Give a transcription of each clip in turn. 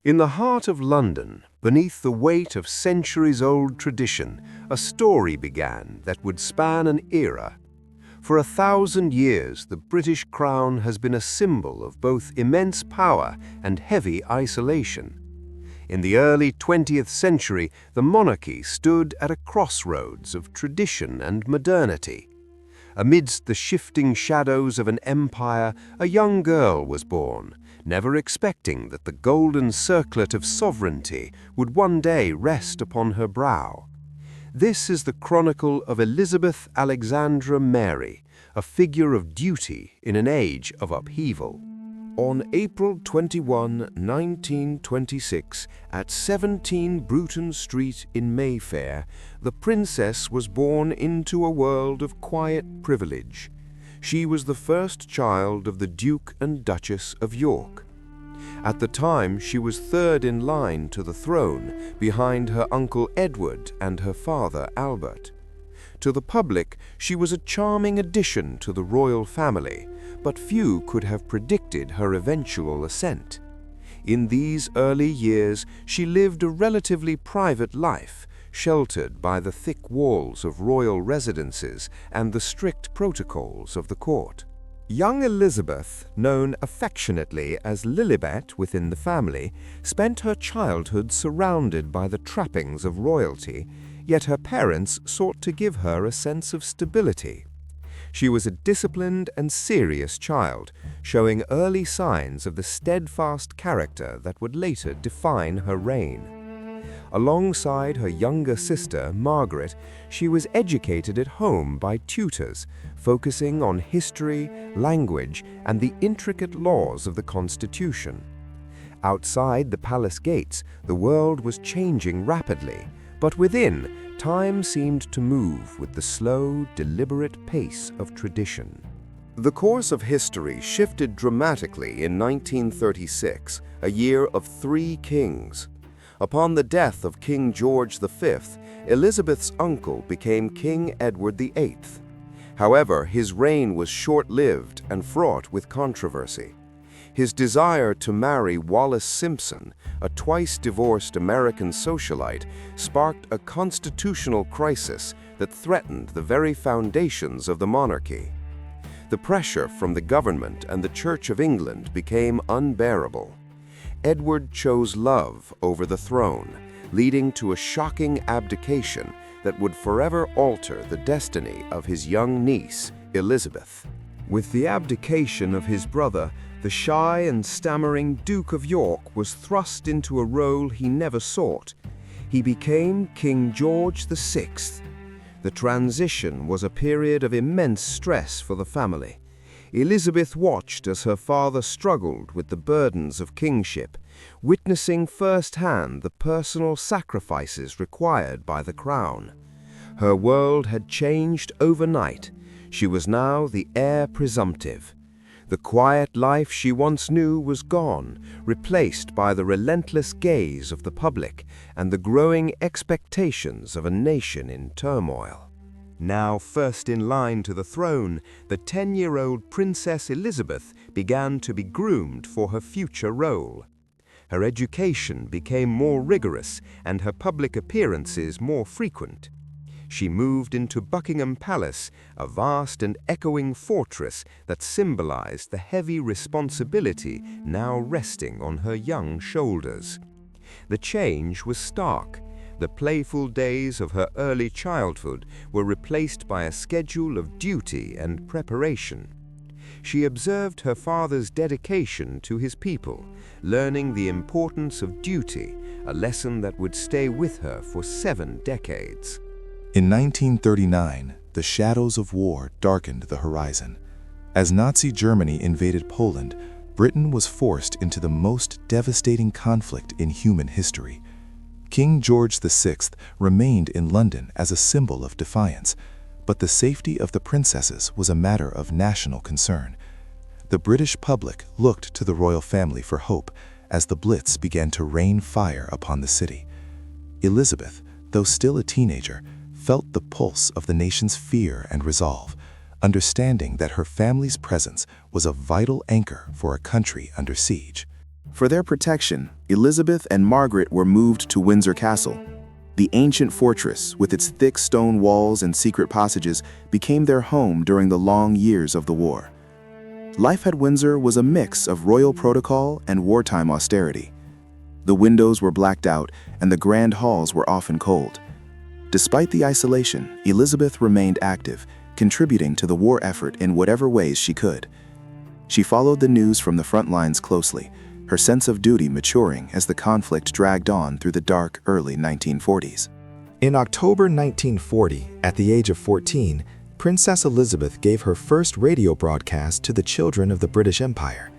In the heart of London, beneath the weight of centuries-old tradition, a story began that would span an era. For 1,000 years, the British Crown has been a symbol of both immense power and heavy isolation. In the early 20th century, the monarchy stood at a crossroads of tradition and modernity. Amidst the shifting shadows of an empire, a young girl was born, never expecting that the golden circlet of sovereignty would one day rest upon her brow. This is the chronicle of Elizabeth Alexandra Mary, a figure of duty in an age of upheaval. On April 21, 1926, at 17 Bruton Street in Mayfair, the princess was born into a world of quiet privilege. She was the first child of the Duke and Duchess of York. At the time, she was third in line to the throne, behind her uncle Edward and her father Albert. To the public, she was a charming addition to the royal family, but few could have predicted her eventual ascent. In these early years, she lived a relatively private life, sheltered by the thick walls of royal residences and the strict protocols of the court. Young Elizabeth, known affectionately as Lilibet within the family, spent her childhood surrounded by the trappings of royalty, yet her parents sought to give her a sense of stability. She was a disciplined and serious child, showing early signs of the steadfast character that would later define her reign. Alongside her younger sister, Margaret, she was educated at home by tutors, focusing on history, language, and the intricate laws of the Constitution. Outside the palace gates, the world was changing rapidly, but within, time seemed to move with the slow, deliberate pace of tradition. The course of history shifted dramatically in 1936, a year of 3 kings. Upon the death of King George V, Elizabeth's uncle became King Edward VIII. However, his reign was short-lived and fraught with controversy. His desire to marry Wallis Simpson, a twice-divorced American socialite, sparked a constitutional crisis that threatened the very foundations of the monarchy. The pressure from the government and the Church of England became unbearable. Edward chose love over the throne, leading to a shocking abdication that would forever alter the destiny of his young niece, Elizabeth. With the abdication of his brother, the shy and stammering Duke of York was thrust into a role he never sought. He became King George VI. The transition was a period of immense stress for the family. Elizabeth watched as her father struggled with the burdens of kingship, witnessing firsthand the personal sacrifices required by the crown. Her world had changed overnight. She was now the heir presumptive. The quiet life she once knew was gone, replaced by the relentless gaze of the public and the growing expectations of a nation in turmoil. Now first in line to the throne, the 10-year-old Princess Elizabeth began to be groomed for her future role. Her education became more rigorous and her public appearances more frequent. She moved into Buckingham Palace, a vast and echoing fortress that symbolized the heavy responsibility now resting on her young shoulders. The change was stark. The playful days of her early childhood were replaced by a schedule of duty and preparation. She observed her father's dedication to his people, learning the importance of duty, a lesson that would stay with her for 7 decades. In 1939, the shadows of war darkened the horizon. As Nazi Germany invaded Poland, Britain was forced into the most devastating conflict in human history. King George VI remained in London as a symbol of defiance, but the safety of the princesses was a matter of national concern. The British public looked to the royal family for hope as the Blitz began to rain fire upon the city. Elizabeth, though still a teenager, felt the pulse of the nation's fear and resolve, understanding that her family's presence was a vital anchor for a country under siege. For their protection, Elizabeth and Margaret were moved to Windsor Castle. The ancient fortress, with its thick stone walls and secret passages, became their home during the long years of the war. Life at Windsor was a mix of royal protocol and wartime austerity. The windows were blacked out, and the grand halls were often cold. Despite the isolation, Elizabeth remained active, contributing to the war effort in whatever ways she could. She followed the news from the front lines closely, her sense of duty maturing as the conflict dragged on through the dark early 1940s. In October 1940, at the age of 14, Princess Elizabeth gave her first radio broadcast to the children of the British Empire.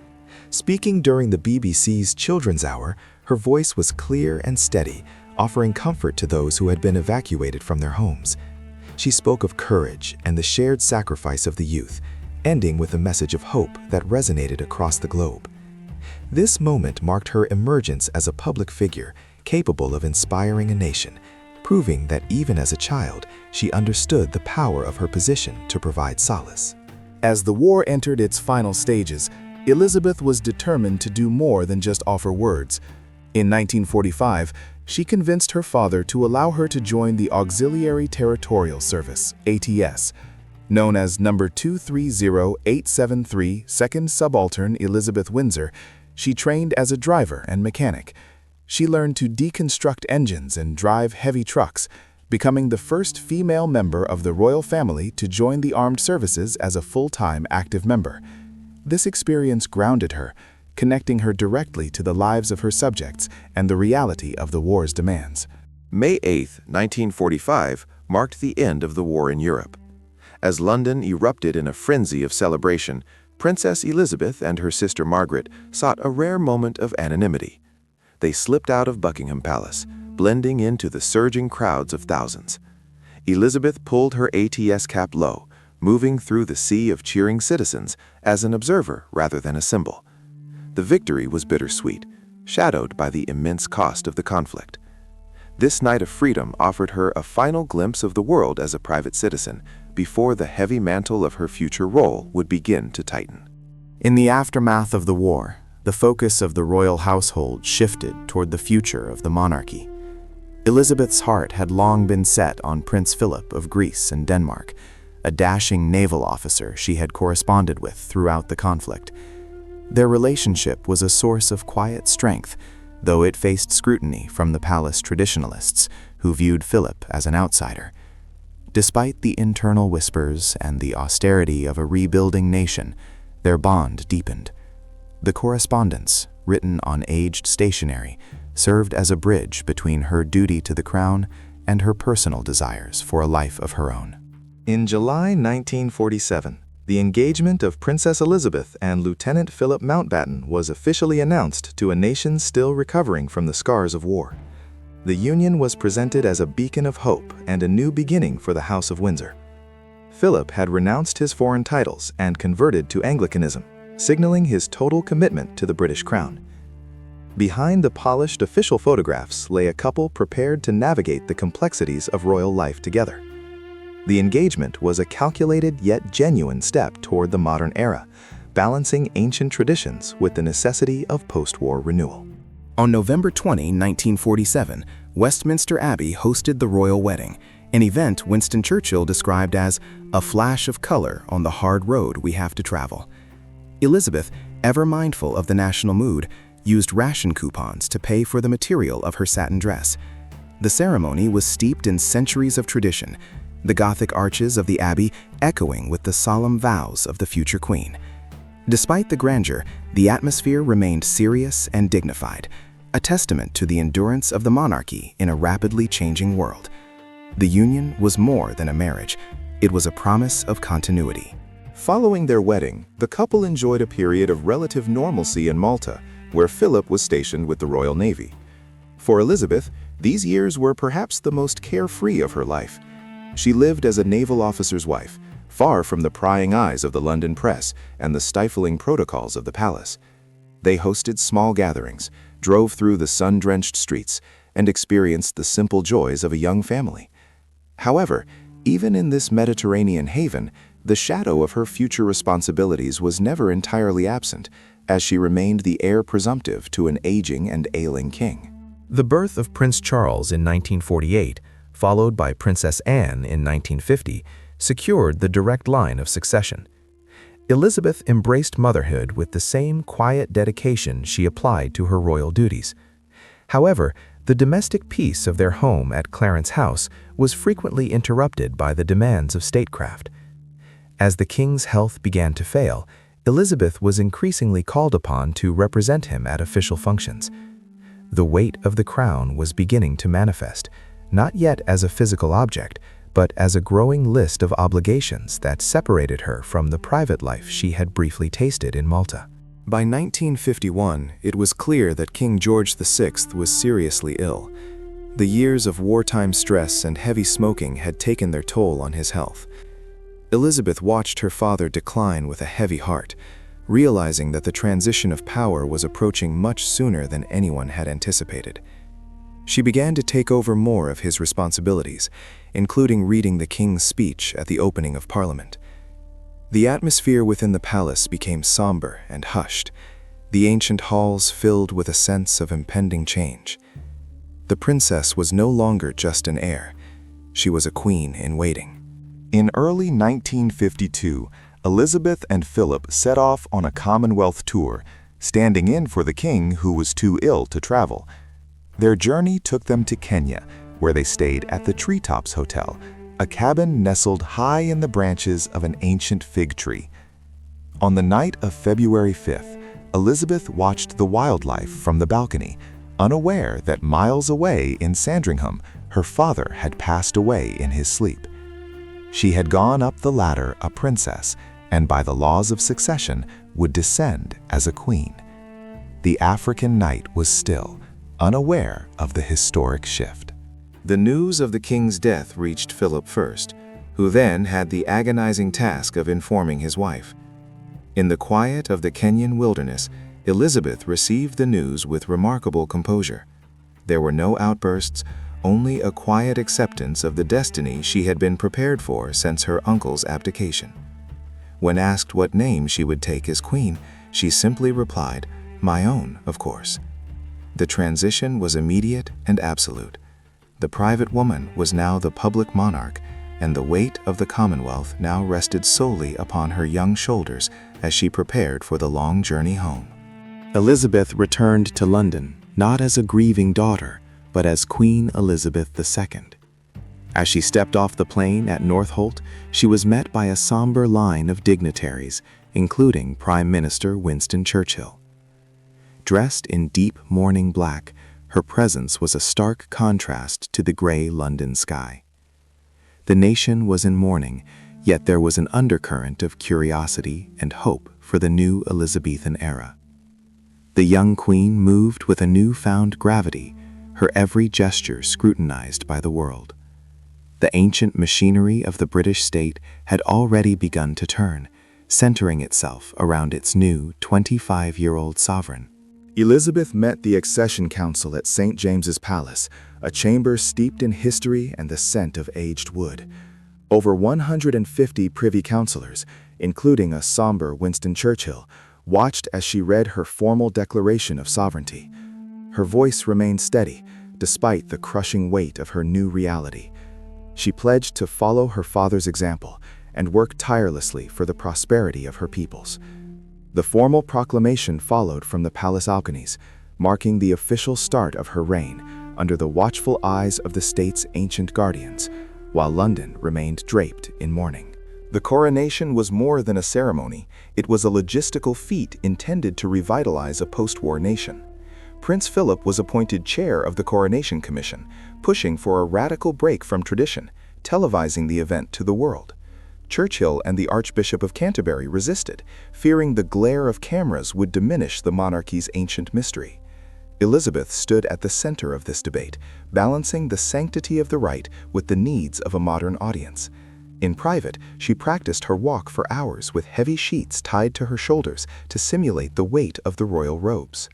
Speaking during the BBC's Children's Hour, her voice was clear and steady, offering comfort to those who had been evacuated from their homes. She spoke of courage and the shared sacrifice of the youth, ending with a message of hope that resonated across the globe. This moment marked her emergence as a public figure capable of inspiring a nation, proving that even as a child, she understood the power of her position to provide solace. As the war entered its final stages, Elizabeth was determined to do more than just offer words. In 1945, she convinced her father to allow her to join the Auxiliary Territorial Service, ATS. Known as number 230873 2nd Subaltern Elizabeth Windsor, she trained as a driver and mechanic. She learned to deconstruct engines and drive heavy trucks, becoming the first female member of the royal family to join the armed services as a full-time active member. This experience grounded her, connecting her directly to the lives of her subjects and the reality of the war's demands. May 8, 1945 marked the end of the war in Europe. As London erupted in a frenzy of celebration, Princess Elizabeth and her sister Margaret sought a rare moment of anonymity. They slipped out of Buckingham Palace, blending into the surging crowds of thousands. Elizabeth pulled her ATS cap low, moving through the sea of cheering citizens as an observer rather than a symbol. The victory was bittersweet, shadowed by the immense cost of the conflict. This night of freedom offered her a final glimpse of the world as a private citizen before the heavy mantle of her future role would begin to tighten. In the aftermath of the war, the focus of the royal household shifted toward the future of the monarchy. Elizabeth's heart had long been set on Prince Philip of Greece and Denmark, a dashing naval officer she had corresponded with throughout the conflict. Their relationship was a source of quiet strength, though it faced scrutiny from the palace traditionalists who viewed Philip as an outsider. Despite the internal whispers and the austerity of a rebuilding nation, their bond deepened. The correspondence, written on aged stationery, served as a bridge between her duty to the crown and her personal desires for a life of her own. In July 1947, the engagement of Princess Elizabeth and Lieutenant Philip Mountbatten was officially announced to a nation still recovering from the scars of war. The union was presented as a beacon of hope and a new beginning for the House of Windsor. Philip had renounced his foreign titles and converted to Anglicanism, signaling his total commitment to the British crown. Behind the polished official photographs lay a couple prepared to navigate the complexities of royal life together. The engagement was a calculated yet genuine step toward the modern era, balancing ancient traditions with the necessity of post-war renewal. On November 20, 1947, Westminster Abbey hosted the royal wedding, an event Winston Churchill described as a flash of color on the hard road we have to travel. Elizabeth, ever mindful of the national mood, used ration coupons to pay for the material of her satin dress. The ceremony was steeped in centuries of tradition, the Gothic arches of the Abbey echoing with the solemn vows of the future queen. Despite the grandeur, the atmosphere remained serious and dignified, a testament to the endurance of the monarchy in a rapidly changing world. The union was more than a marriage. It was a promise of continuity. Following their wedding, the couple enjoyed a period of relative normalcy in Malta, where Philip was stationed with the Royal Navy. For Elizabeth, these years were perhaps the most carefree of her life. She lived as a naval officer's wife, far from the prying eyes of the London press and the stifling protocols of the palace. They hosted small gatherings, drove through the sun-drenched streets, and experienced the simple joys of a young family. However, even in this Mediterranean haven, the shadow of her future responsibilities was never entirely absent, as she remained the heir presumptive to an aging and ailing king. The birth of Prince Charles in 1948, followed by Princess Anne in 1950, secured the direct line of succession. Elizabeth embraced motherhood with the same quiet dedication she applied to her royal duties. However, the domestic peace of their home at Clarence House was frequently interrupted by the demands of statecraft. As the king's health began to fail, Elizabeth was increasingly called upon to represent him at official functions. The weight of the crown was beginning to manifest, not yet as a physical object, but as a growing list of obligations that separated her from the private life she had briefly tasted in Malta. By 1951, it was clear that King George VI was seriously ill. The years of wartime stress and heavy smoking had taken their toll on his health. Elizabeth watched her father decline with a heavy heart, realizing that the transition of power was approaching much sooner than anyone had anticipated. She began to take over more of his responsibilities, including reading the king's speech at the opening of Parliament. The atmosphere within the palace became somber and hushed, the ancient halls filled with a sense of impending change. The princess was no longer just an heir. She was a queen in waiting. In early 1952, Elizabeth and Philip set off on a Commonwealth tour, standing in for the king who was too ill to travel. Their journey took them to Kenya, where they stayed at the Treetops Hotel, a cabin nestled high in the branches of an ancient fig tree. On the night of February 5th, Elizabeth watched the wildlife from the balcony, unaware that miles away in Sandringham, her father had passed away in his sleep. She had gone up the ladder a princess, and by the laws of succession would descend as a queen. The African knight was still, unaware of the historic shift. The news of the king's death reached Philip first, who then had the agonizing task of informing his wife. In the quiet of the Kenyan wilderness, Elizabeth received the news with remarkable composure. There were no outbursts, only a quiet acceptance of the destiny she had been prepared for since her uncle's abdication. When asked what name she would take as queen, she simply replied, "My own, of course." The transition was immediate and absolute. The private woman was now the public monarch, and the weight of the Commonwealth now rested solely upon her young shoulders as she prepared for the long journey home. Elizabeth returned to London, not as a grieving daughter, but as Queen Elizabeth II. As she stepped off the plane at Northolt, she was met by a somber line of dignitaries, including Prime Minister Winston Churchill. Dressed in deep mourning black, her presence was a stark contrast to the gray London sky. The nation was in mourning, yet there was an undercurrent of curiosity and hope for the new Elizabethan era. The young queen moved with a newfound gravity, her every gesture scrutinized by the world. The ancient machinery of the British state had already begun to turn, centering itself around its new 25-year-old sovereign. Elizabeth met the Accession Council at St. James's Palace, a chamber steeped in history and the scent of aged wood. Over 150 privy councillors, including a somber Winston Churchill, watched as she read her formal declaration of sovereignty. Her voice remained steady, despite the crushing weight of her new reality. She pledged to follow her father's example and work tirelessly for the prosperity of her peoples. The formal proclamation followed from the palace balconies, marking the official start of her reign under the watchful eyes of the state's ancient guardians, while London remained draped in mourning. The coronation was more than a ceremony. It was a logistical feat intended to revitalize a post-war nation. Prince Philip was appointed chair of the Coronation Commission, pushing for a radical break from tradition, televising the event to the world. Churchill and the Archbishop of Canterbury resisted, fearing the glare of cameras would diminish the monarchy's ancient mystery. Elizabeth stood at the center of this debate, balancing the sanctity of the rite with the needs of a modern audience. In private, she practiced her walk for hours with heavy sheets tied to her shoulders to simulate the weight of the royal robes.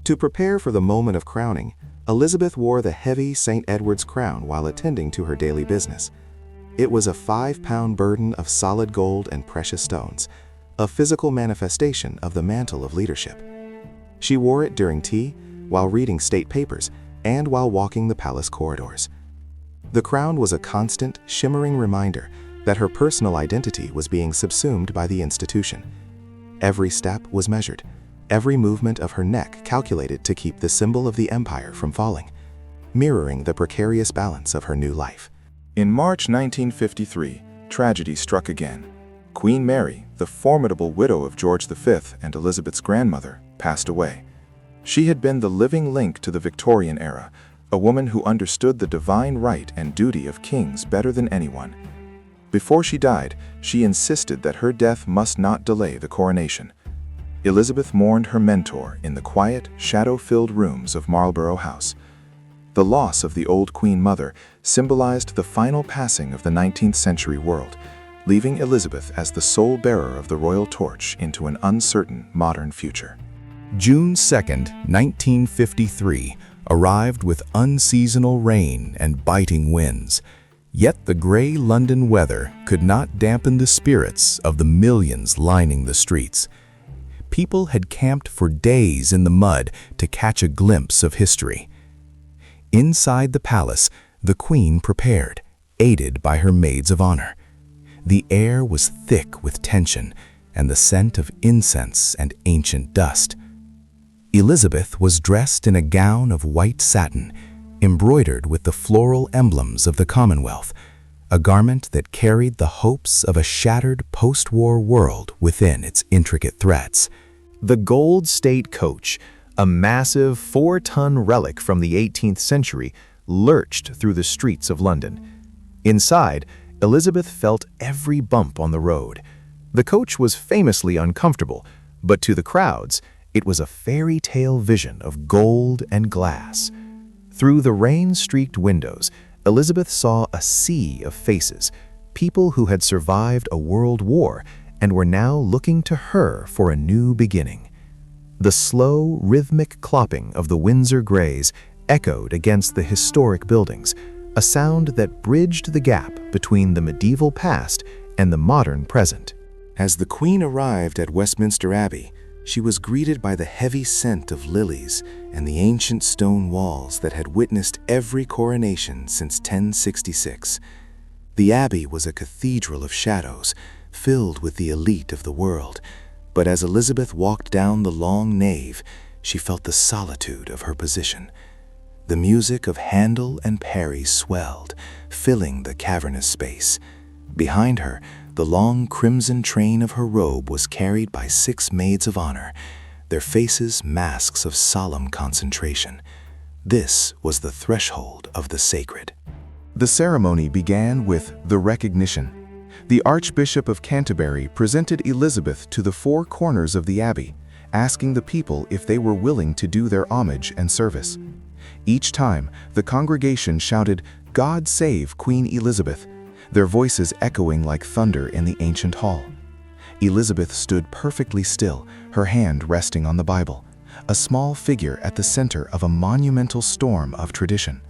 To prepare for the moment of crowning, Elizabeth wore the heavy St. Edward's crown while attending to her daily business. It was a 5-pound burden of solid gold and precious stones, a physical manifestation of the mantle of leadership. She wore it during tea, while reading state papers, and while walking the palace corridors. The crown was a constant, shimmering reminder that her personal identity was being subsumed by the institution. Every step was measured, every movement of her neck calculated to keep the symbol of the empire from falling, mirroring the precarious balance of her new life. In March 1953, tragedy struck again. Queen Mary, the formidable widow of George V and Elizabeth's grandmother, passed away. She had been the living link to the Victorian era, a woman who understood the divine right and duty of kings better than anyone. Before she died, she insisted that her death must not delay the coronation. Elizabeth mourned her mentor in the quiet, shadow-filled rooms of Marlborough House. The loss of the old Queen Mother symbolized the final passing of the 19th century world, leaving Elizabeth as the sole bearer of the royal torch into an uncertain modern future. June 2nd, 1953, arrived with unseasonal rain and biting winds. Yet the gray London weather could not dampen the spirits of the millions lining the streets. People had camped for days in the mud to catch a glimpse of history. Inside the palace, the Queen prepared, aided by her maids of honor. The air was thick with tension and the scent of incense and ancient dust. Elizabeth was dressed in a gown of white satin, embroidered with the floral emblems of the Commonwealth, a garment that carried the hopes of a shattered post-war world within its intricate threads. The gold state coach, a massive 4-ton relic from the 18th century, lurched through the streets of London. Inside, Elizabeth felt every bump on the road. The coach was famously uncomfortable, but to the crowds, it was a fairy tale vision of gold and glass. Through the rain-streaked windows, Elizabeth saw a sea of faces, people who had survived a world war and were now looking to her for a new beginning. The slow, rhythmic clopping of the Windsor Greys echoed against the historic buildings, a sound that bridged the gap between the medieval past and the modern present. As the Queen arrived at Westminster Abbey, she was greeted by the heavy scent of lilies and the ancient stone walls that had witnessed every coronation since 1066. The Abbey was a cathedral of shadows, filled with the elite of the world, but as Elizabeth walked down the long nave, she felt the solitude of her position. The music of Handel and Parry swelled, filling the cavernous space. Behind her, the long crimson train of her robe was carried by 6 maids of honor, their faces masks of solemn concentration. This was the threshold of the sacred. The ceremony began with the recognition. The Archbishop of Canterbury presented Elizabeth to the 4 corners of the abbey, asking the people if they were willing to do their homage and service. Each time, the congregation shouted, "God save Queen Elizabeth," their voices echoing like thunder in the ancient hall. Elizabeth stood perfectly still, her hand resting on the Bible, a small figure at the center of a monumental storm of tradition.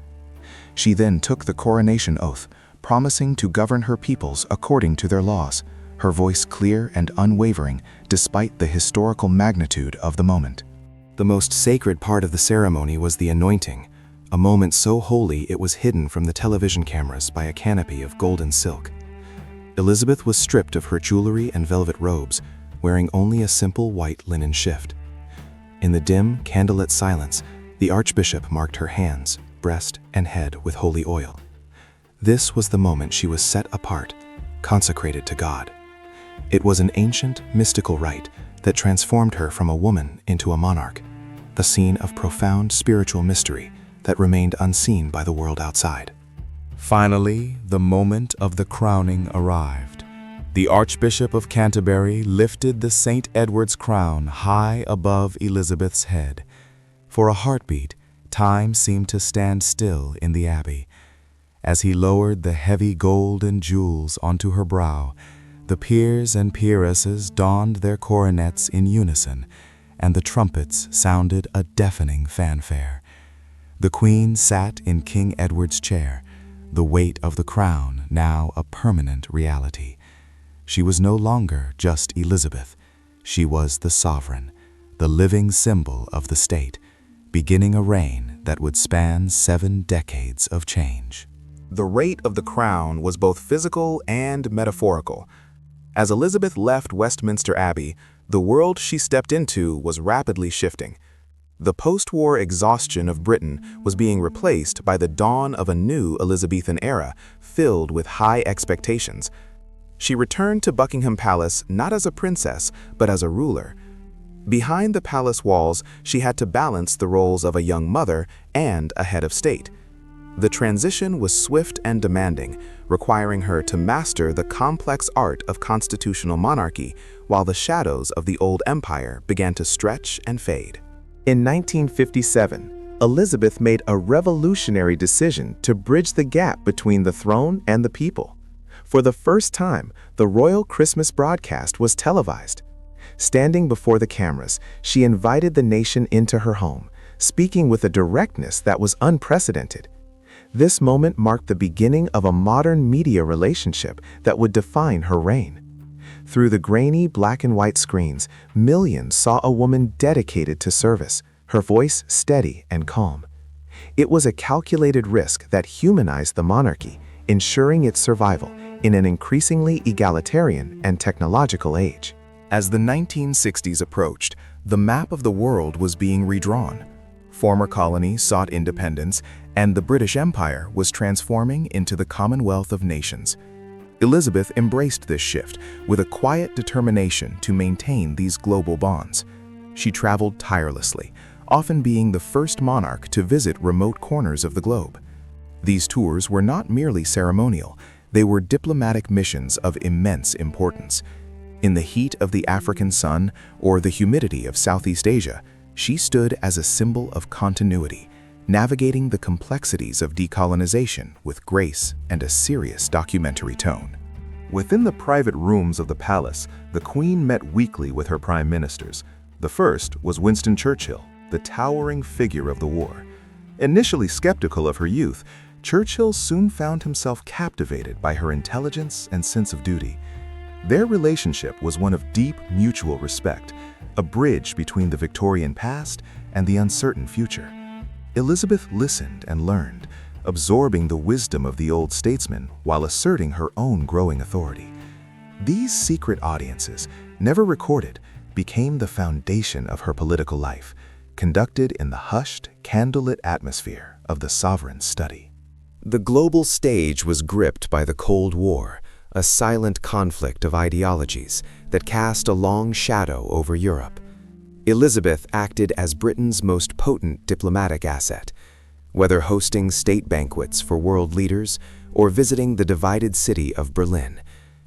She then took the coronation oath, promising to govern her peoples according to their laws, her voice clear and unwavering despite the historical magnitude of the moment. The most sacred part of the ceremony was the anointing, a moment so holy it was hidden from the television cameras by a canopy of golden silk. Elizabeth was stripped of her jewelry and velvet robes, wearing only a simple white linen shift. In the dim, candlelit silence, the Archbishop marked her hands, breast, and head with holy oil. This was the moment she was set apart, consecrated to God. It was an ancient, mystical rite that transformed her from a woman into a monarch, the scene of profound spiritual mystery that remained unseen by the world outside. Finally, the moment of the crowning arrived. The Archbishop of Canterbury lifted the St. Edward's crown high above Elizabeth's head. For a heartbeat, time seemed to stand still in the abbey. As he lowered the heavy gold and jewels onto her brow, the peers and peeresses donned their coronets in unison, and the trumpets sounded a deafening fanfare. The Queen sat in King Edward's chair, the weight of the crown now a permanent reality. She was no longer just Elizabeth. She was the sovereign, the living symbol of the state, beginning a reign that would span 7 decades of change. The weight of the crown was both physical and metaphorical. As Elizabeth left Westminster Abbey, the world she stepped into was rapidly shifting. The post-war exhaustion of Britain was being replaced by the dawn of a new Elizabethan era filled with high expectations. She returned to Buckingham Palace not as a princess, but as a ruler. Behind the palace walls, she had to balance the roles of a young mother and a head of state. The transition was swift and demanding, requiring her to master the complex art of constitutional monarchy while the shadows of the old empire began to stretch and fade. In 1957, Elizabeth made a revolutionary decision to bridge the gap between the throne and the people. For the first time, the royal Christmas broadcast was televised. Standing before the cameras, she invited the nation into her home, speaking with a directness that was unprecedented. This moment marked the beginning of a modern media relationship that would define her reign. Through the grainy black and white screens, millions saw a woman dedicated to service, her voice steady and calm. It was a calculated risk that humanized the monarchy, ensuring its survival in an increasingly egalitarian and technological age. As the 1960s approached, the map of the world was being redrawn. Former colonies sought independence, and the British Empire was transforming into the Commonwealth of Nations. Elizabeth embraced this shift with a quiet determination to maintain these global bonds. She traveled tirelessly, often being the first monarch to visit remote corners of the globe. These tours were not merely ceremonial, they were diplomatic missions of immense importance. In the heat of the African sun or the humidity of Southeast Asia, she stood as a symbol of continuity, navigating the complexities of decolonization with grace and a serious documentary tone. Within the private rooms of the palace, the Queen met weekly with her prime ministers. The first was Winston Churchill, the towering figure of the war. Initially skeptical of her youth, Churchill soon found himself captivated by her intelligence and sense of duty. Their relationship was one of deep mutual respect, a bridge between the Victorian past and the uncertain future. Elizabeth listened and learned, absorbing the wisdom of the old statesman while asserting her own growing authority. These secret audiences, never recorded, became the foundation of her political life, conducted in the hushed, candlelit atmosphere of the sovereign's study. The global stage was gripped by the Cold War, a silent conflict of ideologies that cast a long shadow over Europe. Elizabeth acted as Britain's most potent diplomatic asset. Whether hosting state banquets for world leaders or visiting the divided city of Berlin,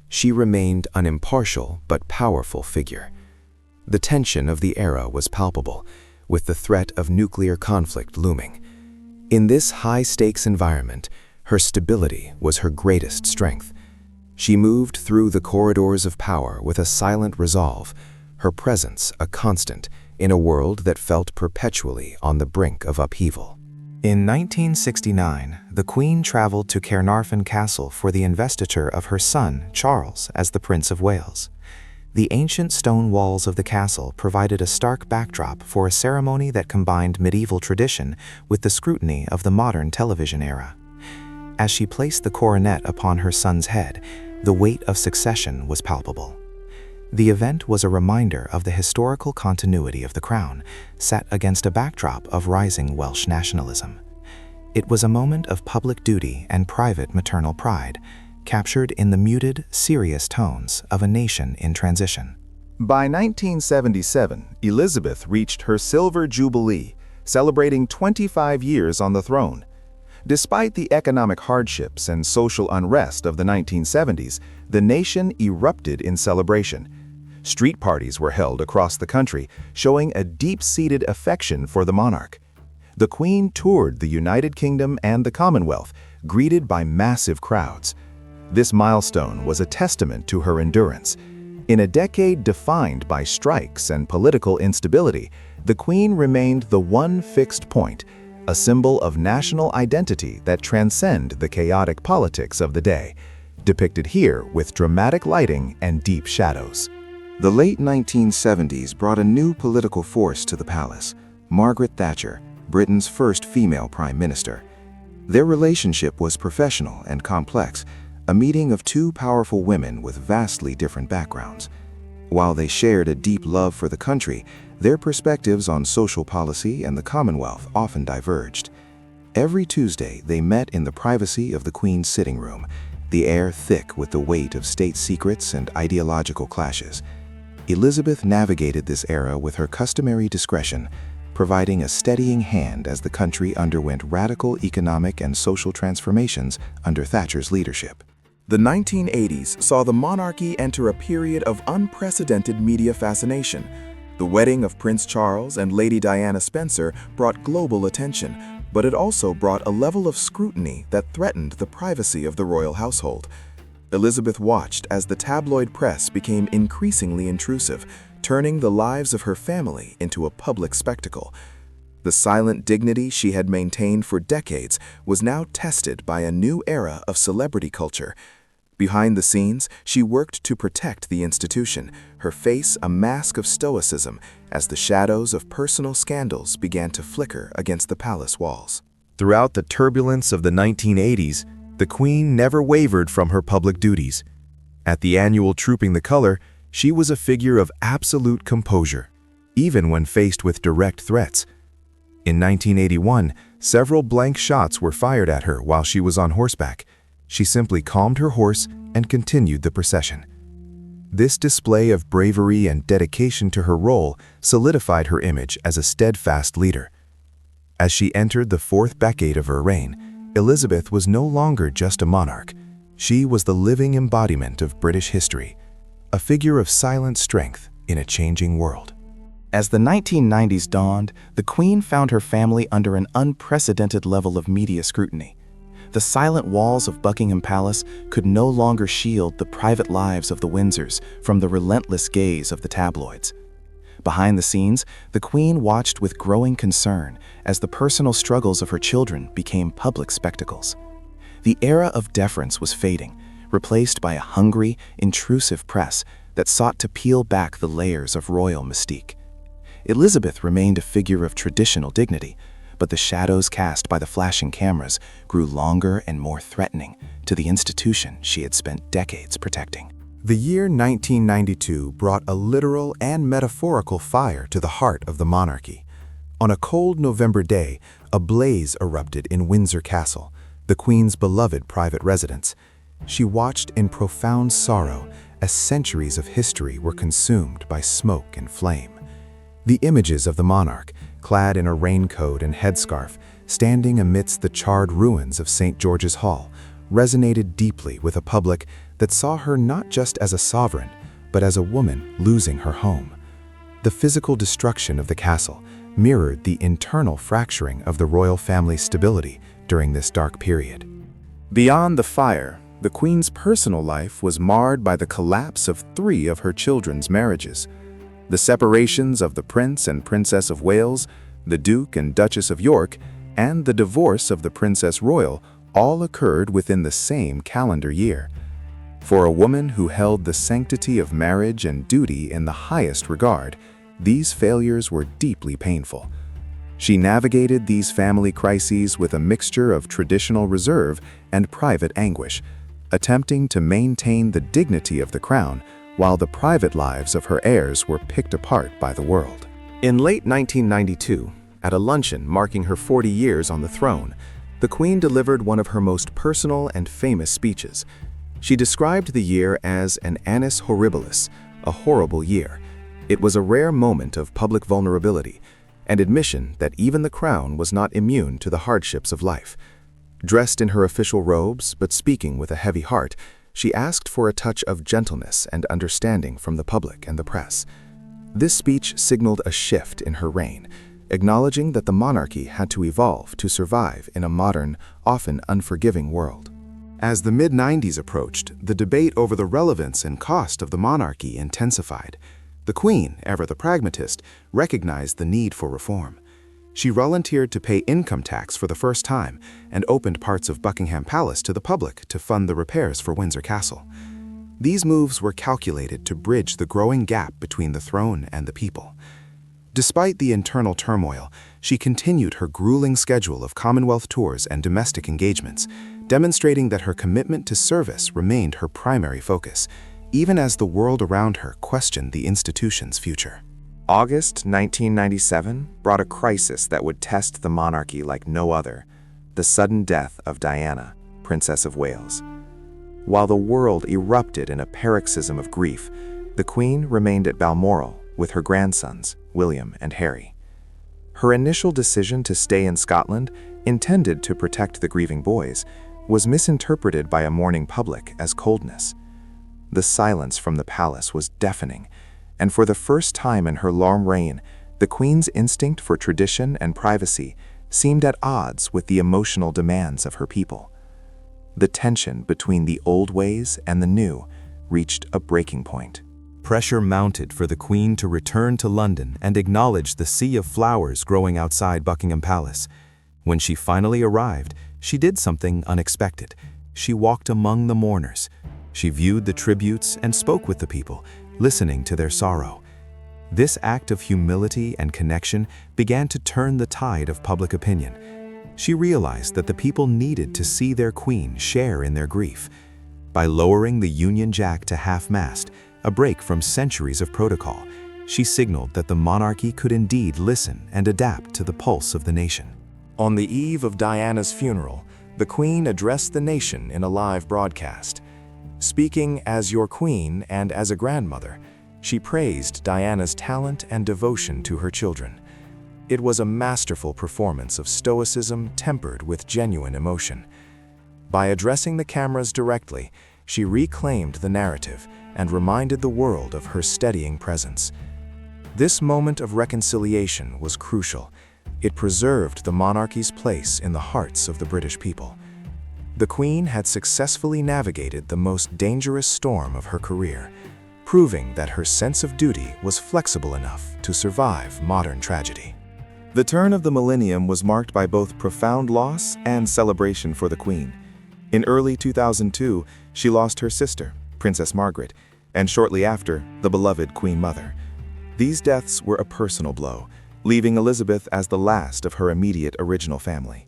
she remained an impartial but powerful figure. The tension of the era was palpable, with the threat of nuclear conflict looming. In this high-stakes environment, her stability was her greatest strength. She moved through the corridors of power with a silent resolve, her presence a constant in a world that felt perpetually on the brink of upheaval. In 1969, the Queen traveled to Caernarfon Castle for the investiture of her son, Charles, as the Prince of Wales. The ancient stone walls of the castle provided a stark backdrop for a ceremony that combined medieval tradition with the scrutiny of the modern television era. As she placed the coronet upon her son's head, the weight of succession was palpable. The event was a reminder of the historical continuity of the crown, set against a backdrop of rising Welsh nationalism. It was a moment of public duty and private maternal pride, captured in the muted, serious tones of a nation in transition. By 1977, Elizabeth reached her Silver Jubilee, celebrating 25 years on the throne. Despite the economic hardships and social unrest of the 1970s, the nation erupted in celebration. Street parties were held across the country, showing a deep-seated affection for the monarch. The Queen toured the United Kingdom and the Commonwealth, greeted by massive crowds. This milestone was a testament to her endurance. In a decade defined by strikes and political instability, the Queen remained the one fixed point, a symbol of national identity that transcend the chaotic politics of the day, depicted here with dramatic lighting and deep shadows. The late 1970s brought a new political force to the palace: Margaret Thatcher, Britain's first female prime minister. Their relationship was professional and complex, a meeting of two powerful women with vastly different backgrounds. While they shared a deep love for the country, their perspectives on social policy and the Commonwealth often diverged. Every Tuesday, they met in the privacy of the Queen's sitting room, the air thick with the weight of state secrets and ideological clashes. Elizabeth navigated this era with her customary discretion, providing a steadying hand as the country underwent radical economic and social transformations under Thatcher's leadership. The 1980s saw the monarchy enter a period of unprecedented media fascination. The wedding of Prince Charles and Lady Diana Spencer brought global attention, but it also brought a level of scrutiny that threatened the privacy of the royal household. Elizabeth watched as the tabloid press became increasingly intrusive, turning the lives of her family into a public spectacle. The silent dignity she had maintained for decades was now tested by a new era of celebrity culture. Behind the scenes, she worked to protect the institution, her face a mask of stoicism as the shadows of personal scandals began to flicker against the palace walls. Throughout the turbulence of the 1980s, the Queen never wavered from her public duties. At the annual Trooping the Color, she was a figure of absolute composure, even when faced with direct threats. In 1981, several blank shots were fired at her while she was on horseback. She simply calmed her horse and continued the procession. This display of bravery and dedication to her role solidified her image as a steadfast leader. As she entered the fourth decade of her reign, Elizabeth was no longer just a monarch. She was the living embodiment of British history, a figure of silent strength in a changing world. As the 1990s dawned, the Queen found her family under an unprecedented level of media scrutiny. The silent walls of Buckingham Palace could no longer shield the private lives of the Windsors from the relentless gaze of the tabloids. Behind the scenes, the Queen watched with growing concern as the personal struggles of her children became public spectacles. The era of deference was fading, replaced by a hungry, intrusive press that sought to peel back the layers of royal mystique. Elizabeth remained a figure of traditional dignity, but the shadows cast by the flashing cameras grew longer and more threatening to the institution she had spent decades protecting. The year 1992 brought a literal and metaphorical fire to the heart of the monarchy. On a cold November day, a blaze erupted in Windsor Castle, the Queen's beloved private residence. She watched in profound sorrow as centuries of history were consumed by smoke and flame. The images of the monarch, clad in a raincoat and headscarf, standing amidst the charred ruins of St. George's Hall, resonated deeply with a public that saw her not just as a sovereign, but as a woman losing her home. The physical destruction of the castle mirrored the internal fracturing of the royal family's stability during this dark period. Beyond the fire, the Queen's personal life was marred by the collapse of 3 of her children's marriages. The separations of the Prince and Princess of Wales, the Duke and Duchess of York, and the divorce of the Princess Royal all occurred within the same calendar year. For a woman who held the sanctity of marriage and duty in the highest regard, these failures were deeply painful. She navigated these family crises with a mixture of traditional reserve and private anguish, attempting to maintain the dignity of the crown while the private lives of her heirs were picked apart by the world. In late 1992, at a luncheon marking her 40 years on the throne, the Queen delivered one of her most personal and famous speeches. She described the year as an annus horribilis, a horrible year. It was a rare moment of public vulnerability, an admission that even the crown was not immune to the hardships of life. Dressed in her official robes, but speaking with a heavy heart, she asked for a touch of gentleness and understanding from the public and the press. This speech signaled a shift in her reign, acknowledging that the monarchy had to evolve to survive in a modern, often unforgiving world. As the mid-90s approached, the debate over the relevance and cost of the monarchy intensified. The Queen, ever the pragmatist, recognized the need for reform. She volunteered to pay income tax for the first time and opened parts of Buckingham Palace to the public to fund the repairs for Windsor Castle. These moves were calculated to bridge the growing gap between the throne and the people. Despite the internal turmoil, she continued her grueling schedule of Commonwealth tours and domestic engagements, demonstrating that her commitment to service remained her primary focus, even as the world around her questioned the institution's future. August 1997 brought a crisis that would test the monarchy like no other: the sudden death of Diana, Princess of Wales. While the world erupted in a paroxysm of grief, the Queen remained at Balmoral with her grandsons, William and Harry. Her initial decision to stay in Scotland, intended to protect the grieving boys, was misinterpreted by a mourning public as coldness. The silence from the palace was deafening, and for the first time in her long reign, the Queen's instinct for tradition and privacy seemed at odds with the emotional demands of her people. The tension between the old ways and the new reached a breaking point. Pressure mounted for the Queen to return to London and acknowledge the sea of flowers growing outside Buckingham Palace. When she finally arrived, she did something unexpected. She walked among the mourners. She viewed the tributes and spoke with the people, listening to their sorrow. This act of humility and connection began to turn the tide of public opinion. She realized that the people needed to see their Queen share in their grief. By lowering the Union Jack to half-mast, a break from centuries of protocol, she signaled that the monarchy could indeed listen and adapt to the pulse of the nation. On the eve of Diana's funeral, the Queen addressed the nation in a live broadcast. Speaking as your Queen and as a grandmother, she praised Diana's talent and devotion to her children. It was a masterful performance of stoicism tempered with genuine emotion. By addressing the cameras directly, she reclaimed the narrative and reminded the world of her steadying presence. This moment of reconciliation was crucial. It preserved the monarchy's place in the hearts of the British people. The Queen had successfully navigated the most dangerous storm of her career, proving that her sense of duty was flexible enough to survive modern tragedy. The turn of the millennium was marked by both profound loss and celebration for the Queen. In early 2002, she lost her sister, Princess Margaret, and shortly after, the beloved Queen Mother. These deaths were a personal blow, leaving Elizabeth as the last of her immediate original family.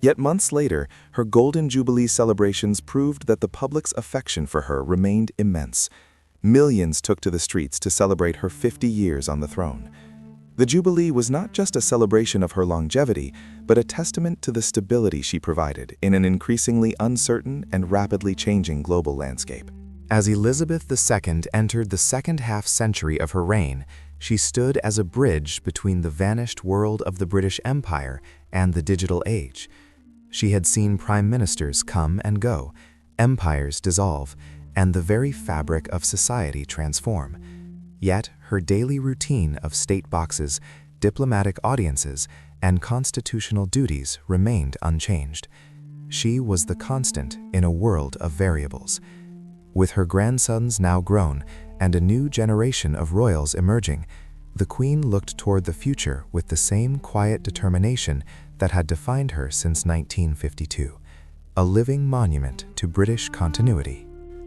Yet months later, her Golden Jubilee celebrations proved that the public's affection for her remained immense. Millions took to the streets to celebrate her 50 years on the throne. The Jubilee was not just a celebration of her longevity, but a testament to the stability she provided in an increasingly uncertain and rapidly changing global landscape. As Elizabeth II entered the second half-century of her reign, she stood as a bridge between the vanished world of the British Empire and the digital age. She had seen prime ministers come and go, empires dissolve, and the very fabric of society transform. Yet her daily routine of state boxes, diplomatic audiences, and constitutional duties remained unchanged. She was the constant in a world of variables. With her grandsons now grown and a new generation of royals emerging, the Queen looked toward the future with the same quiet determination that had defined her since 1952, a living monument to British continuity.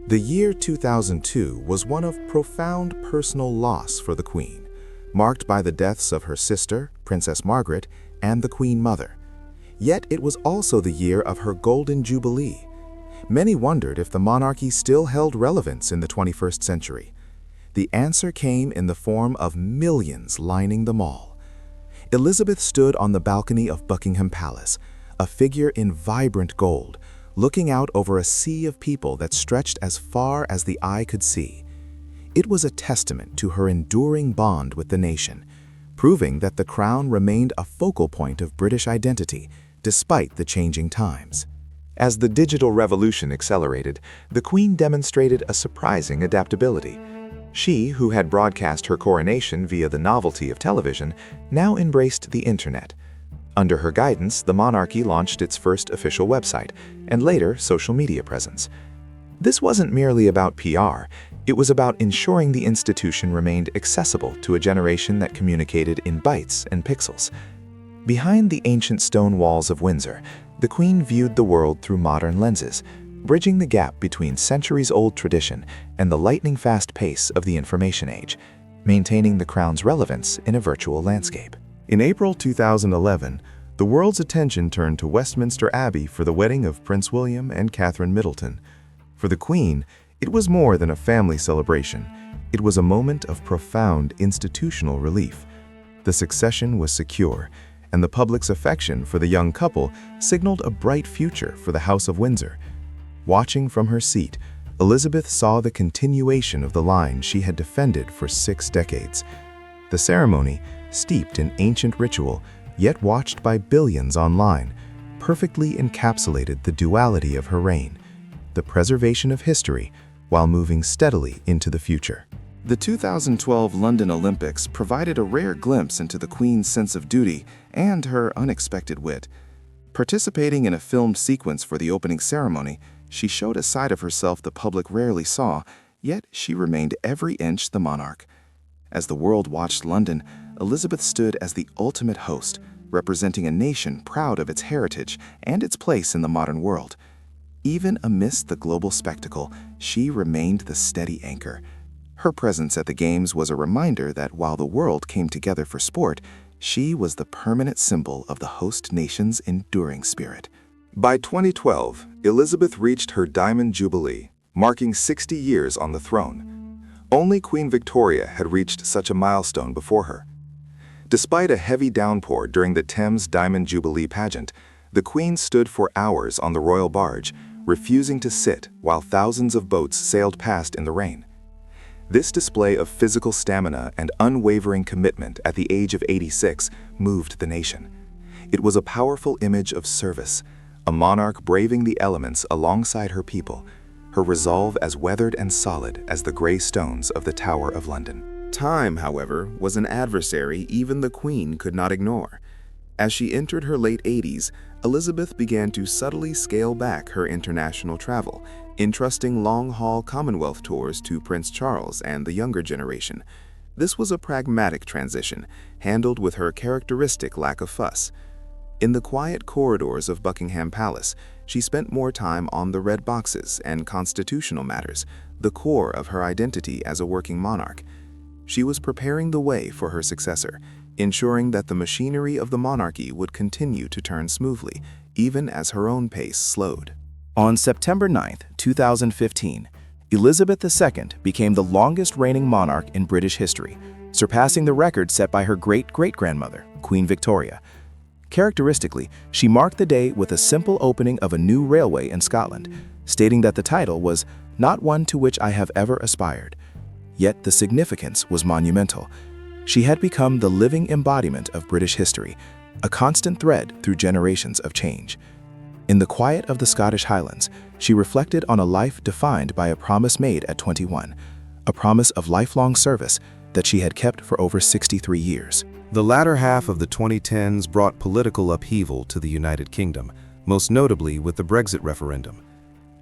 The year 2002 was one of profound personal loss for the Queen, marked by the deaths of her sister, Princess Margaret, and the Queen Mother. Yet it was also the year of her Golden Jubilee. Many wondered if the monarchy still held relevance in the 21st century. The answer came in the form of millions lining the mall. Elizabeth stood on the balcony of Buckingham Palace, a figure in vibrant gold, looking out over a sea of people that stretched as far as the eye could see. It was a testament to her enduring bond with the nation, proving that the crown remained a focal point of British identity despite the changing times. As the digital revolution accelerated, the Queen demonstrated a surprising adaptability. She, who had broadcast her coronation via the novelty of television, now embraced the internet. Under her guidance, the monarchy launched its first official website, and later social media presence. This wasn't merely about PR, it was about ensuring the institution remained accessible to a generation that communicated in bytes and pixels. Behind the ancient stone walls of Windsor, the Queen viewed the world through modern lenses, bridging the gap between centuries-old tradition and the lightning-fast pace of the information age, maintaining the crown's relevance in a virtual landscape. In April 2011, the world's attention turned to Westminster Abbey for the wedding of Prince William and Catherine Middleton. For the Queen, it was more than a family celebration. It was a moment of profound institutional relief. The succession was secure, and the public's affection for the young couple signaled a bright future for the House of Windsor. Watching from her seat, Elizabeth saw the continuation of the line she had defended for 6 decades. The ceremony, steeped in ancient ritual, yet watched by billions online, perfectly encapsulated the duality of her reign, the preservation of history while moving steadily into the future. The 2012 London Olympics provided a rare glimpse into the Queen's sense of duty and her unexpected wit. Participating in a filmed sequence for the opening ceremony, she showed a side of herself the public rarely saw, yet she remained every inch the monarch. As the world watched London, Elizabeth stood as the ultimate host, representing a nation proud of its heritage and its place in the modern world. Even amidst the global spectacle, she remained the steady anchor. Her presence at the Games was a reminder that while the world came together for sport, she was the permanent symbol of the host nation's enduring spirit. By 2012, Elizabeth reached her Diamond Jubilee, marking 60 years on the throne. Only Queen Victoria had reached such a milestone before her. Despite a heavy downpour during the Thames Diamond Jubilee pageant, the Queen stood for hours on the royal barge, refusing to sit while thousands of boats sailed past in the rain. This display of physical stamina and unwavering commitment at the age of 86 moved the nation. It was a powerful image of service, a monarch braving the elements alongside her people, her resolve as weathered and solid as the gray stones of the Tower of London. Time, however, was an adversary even the Queen could not ignore. As she entered her late 80s, Elizabeth began to subtly scale back her international travel, entrusting long-haul Commonwealth tours to Prince Charles and the younger generation. This was a pragmatic transition, handled with her characteristic lack of fuss. In the quiet corridors of Buckingham Palace, she spent more time on the red boxes and constitutional matters, the core of her identity as a working monarch. She was preparing the way for her successor, ensuring that the machinery of the monarchy would continue to turn smoothly, even as her own pace slowed. On September 9, 2015, Elizabeth II became the longest reigning monarch in British history, surpassing the record set by her great-great-grandmother, Queen Victoria. Characteristically, she marked the day with a simple opening of a new railway in Scotland, stating that the title was "not one to which I have ever aspired." Yet the significance was monumental. She had become the living embodiment of British history, a constant thread through generations of change. In the quiet of the Scottish Highlands, she reflected on a life defined by a promise made at 21, a promise of lifelong service that she had kept for over 63 years. The latter half of the 2010s brought political upheaval to the United Kingdom, most notably with the Brexit referendum.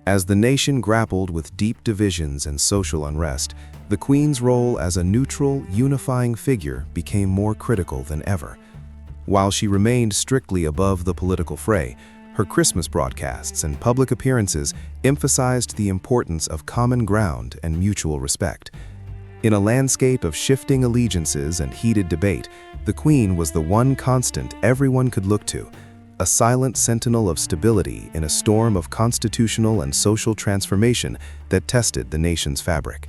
As the nation grappled with deep divisions and social unrest, the Queen's role as a neutral, unifying figure became more critical than ever. While she remained strictly above the political fray, her Christmas broadcasts and public appearances emphasized the importance of common ground and mutual respect. In a landscape of shifting allegiances and heated debate, the Queen was the one constant everyone could look to, a silent sentinel of stability in a storm of constitutional and social transformation that tested the nation's fabric.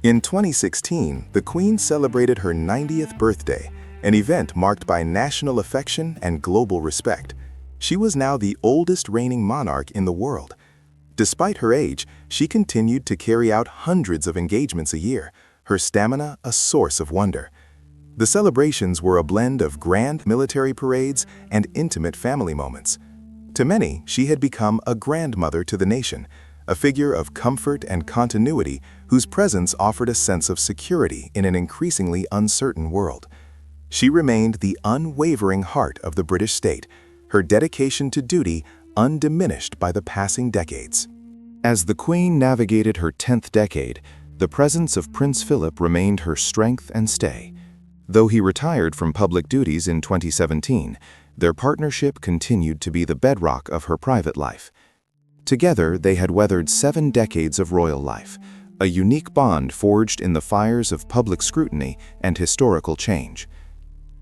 In 2016, the Queen celebrated her 90th birthday, an event marked by national affection and global respect. She was now the oldest reigning monarch in the world. Despite her age, she continued to carry out hundreds of engagements a year, her stamina a source of wonder. The celebrations were a blend of grand military parades and intimate family moments. To many, she had become a grandmother to the nation, a figure of comfort and continuity whose presence offered a sense of security in an increasingly uncertain world. She remained the unwavering heart of the British state, her dedication to duty undiminished by the passing decades. As the Queen navigated her 10th decade, the presence of Prince Philip remained her strength and stay. Though he retired from public duties in 2017, Their partnership continued to be the bedrock of her private life. Together, they had weathered 7 decades of royal life, a unique bond forged in the fires of public scrutiny and historical change.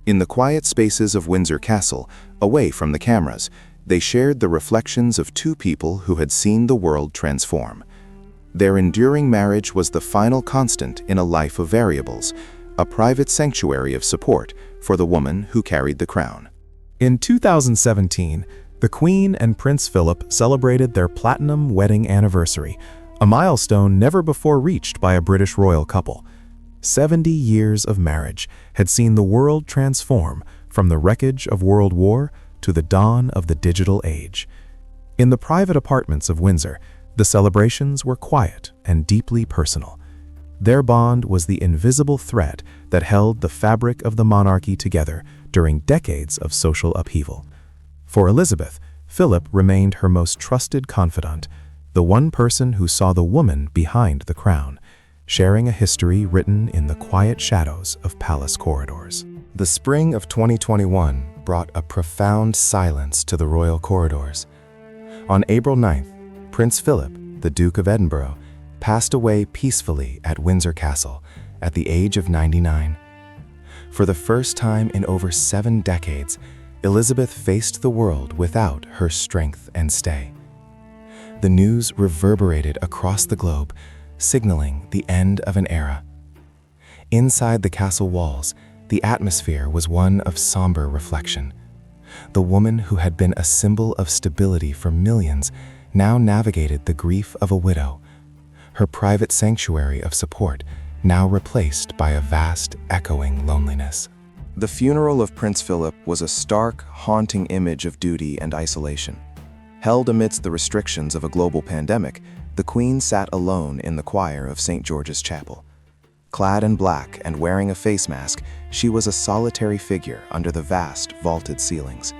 In the quiet spaces of Windsor Castle, away from the cameras, they shared the reflections of 2 people who had seen the world transform. Their enduring marriage was the final constant in a life of variables, a private sanctuary of support for the woman who carried the crown. In 2017, the Queen and Prince Philip celebrated their platinum wedding anniversary, a milestone never before reached by a British royal couple. 70 years of marriage had seen the world transform from the wreckage of World War to the dawn of the digital age. In the private apartments of Windsor, the celebrations were quiet and deeply personal. Their bond was the invisible thread that held the fabric of the monarchy together during decades of social upheaval. For Elizabeth, Philip remained her most trusted confidant, the one person who saw the woman behind the crown, sharing a history written in the quiet shadows of palace corridors. The spring of 2021 brought a profound silence to the royal corridors. On April 9th, Prince Philip, the Duke of Edinburgh, passed away peacefully at Windsor Castle at the age of 99. For the first time in over 7 decades, Elizabeth faced the world without her strength and stay. The news reverberated across the globe, signaling the end of an era. Inside the castle walls, the atmosphere was one of somber reflection. The woman who had been a symbol of stability for millions now navigated the grief of a widow, her private sanctuary of support now replaced by a vast, echoing loneliness. The funeral of Prince Philip was a stark, haunting image of duty and isolation. Held amidst the restrictions of a global pandemic, the Queen sat alone in the choir of St. George's Chapel. Clad in black and wearing a face mask, she was a solitary figure under the vast, vaulted ceilings.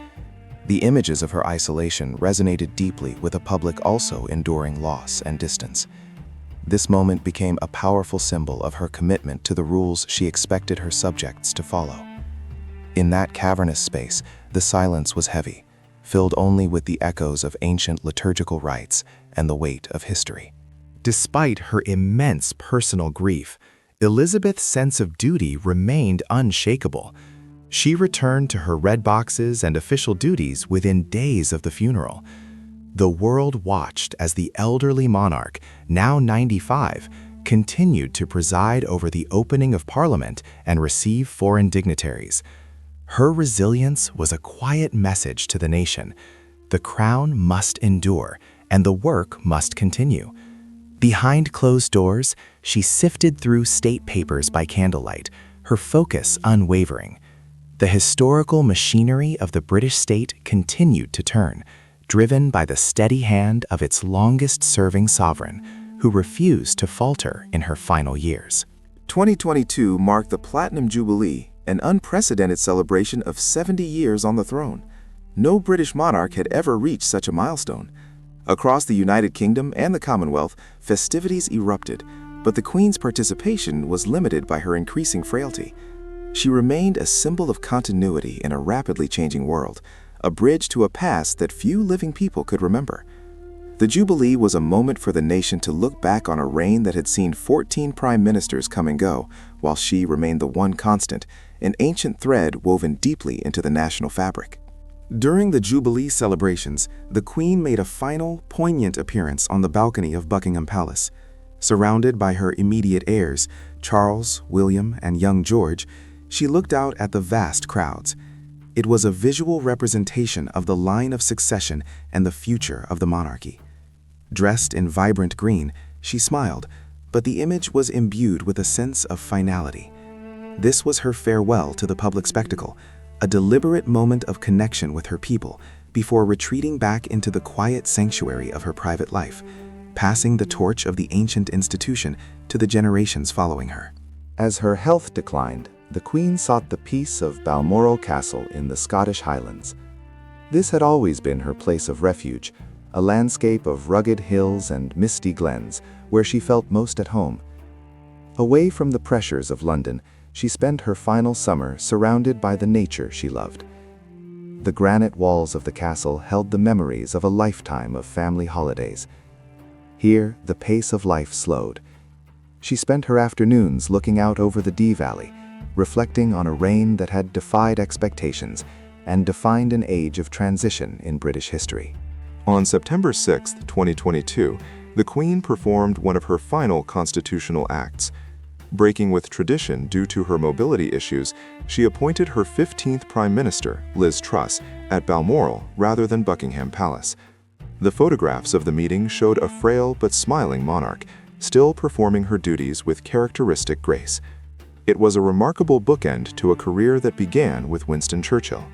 The images of her isolation resonated deeply with a public also enduring loss and distance. This moment became a powerful symbol of her commitment to the rules she expected her subjects to follow. In that cavernous space, the silence was heavy, filled only with the echoes of ancient liturgical rites and the weight of history. Despite her immense personal grief, Elizabeth's sense of duty remained unshakable. She returned to her red boxes and official duties within days of the funeral. The world watched as the elderly monarch, now 95, continued to preside over the opening of Parliament and receive foreign dignitaries. Her resilience was a quiet message to the nation. The crown must endure, and the work must continue. Behind closed doors, she sifted through state papers by candlelight, her focus unwavering. The historical machinery of the British state continued to turn, driven by the steady hand of its longest-serving sovereign, who refused to falter in her final years. 2022 marked the Platinum Jubilee, an unprecedented celebration of 70 years on the throne. No British monarch had ever reached such a milestone. Across the United Kingdom and the Commonwealth, festivities erupted, but the Queen's participation was limited by her increasing frailty. She remained a symbol of continuity in a rapidly changing world, a bridge to a past that few living people could remember. The Jubilee was a moment for the nation to look back on a reign that had seen 14 prime ministers come and go, while she remained the one constant, an ancient thread woven deeply into the national fabric. During the Jubilee celebrations, the Queen made a final, poignant appearance on the balcony of Buckingham Palace. Surrounded by her immediate heirs, Charles, William, and young George, she looked out at the vast crowds. It was a visual representation of the line of succession and the future of the monarchy. Dressed in vibrant green, she smiled, but the image was imbued with a sense of finality. This was her farewell to the public spectacle, a deliberate moment of connection with her people before retreating back into the quiet sanctuary of her private life, passing the torch of the ancient institution to the generations following her. As her health declined, the Queen sought the peace of Balmoral Castle in the Scottish Highlands. This had always been her place of refuge, a landscape of rugged hills and misty glens where she felt most at home. Away from the pressures of London, she spent her final summer surrounded by the nature she loved. The granite walls of the castle held the memories of a lifetime of family holidays. Here, the pace of life slowed. She spent her afternoons looking out over the Dee Valley, reflecting on a reign that had defied expectations and defined an age of transition in British history. On September 6, 2022, the Queen performed one of her final constitutional acts. Breaking with tradition due to her mobility issues, she appointed her 15th Prime Minister, Liz Truss, at Balmoral rather than Buckingham Palace. The photographs of the meeting showed a frail but smiling monarch, still performing her duties with characteristic grace. It was a remarkable bookend to a career that began with Winston Churchill.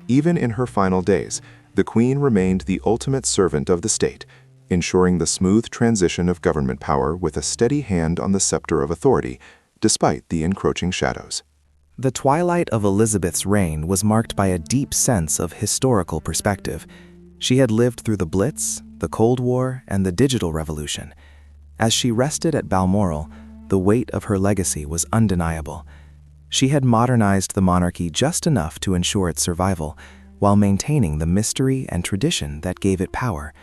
Even in her final days, the Queen remained the ultimate servant of the state, ensuring the smooth transition of government power with a steady hand on the scepter of authority, despite the encroaching shadows. The twilight of Elizabeth's reign was marked by a deep sense of historical perspective. She had lived through the Blitz, the Cold War, and the Digital Revolution. As she rested at Balmoral, the weight of her legacy was undeniable. She had modernized the monarchy just enough to ensure its survival, while maintaining the mystery and tradition that gave it power.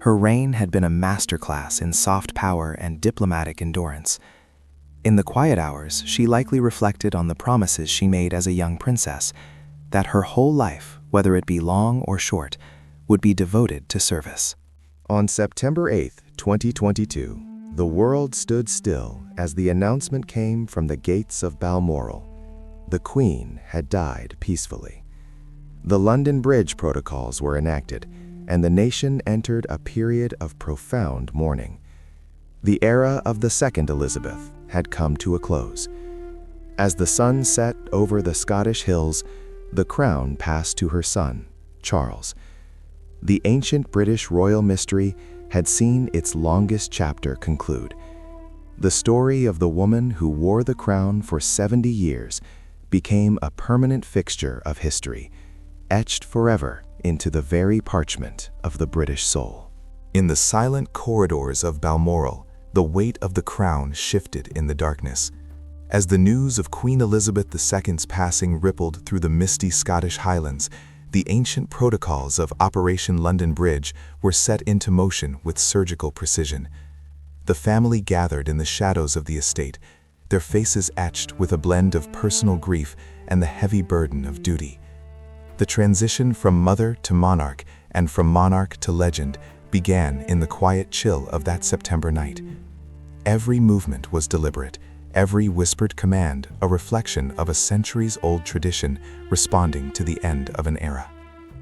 Her reign had been a masterclass in soft power and diplomatic endurance. In the quiet hours, she likely reflected on the promises she made as a young princess, that her whole life, whether it be long or short, would be devoted to service. On September 8, 2022, the world stood still as the announcement came from the gates of Balmoral. The Queen had died peacefully. The London Bridge protocols were enacted, and the nation entered a period of profound mourning. The era of the Second Elizabeth had come to a close. As the sun set over the Scottish hills, the crown passed to her son, Charles. The ancient British royal mystery had seen its longest chapter conclude. The story of the woman who wore the crown for 70 years became a permanent fixture of history, etched forever into the very parchment of the British soul. In the silent corridors of Balmoral, the weight of the crown shifted in the darkness. As the news of Queen Elizabeth II's passing rippled through the misty Scottish Highlands, the ancient protocols of Operation London Bridge were set into motion with surgical precision. The family gathered in the shadows of the estate, their faces etched with a blend of personal grief and the heavy burden of duty. The transition from mother to monarch and from monarch to legend began in the quiet chill of that September night. Every movement was deliberate, every whispered command a reflection of a centuries-old tradition responding to the end of an era.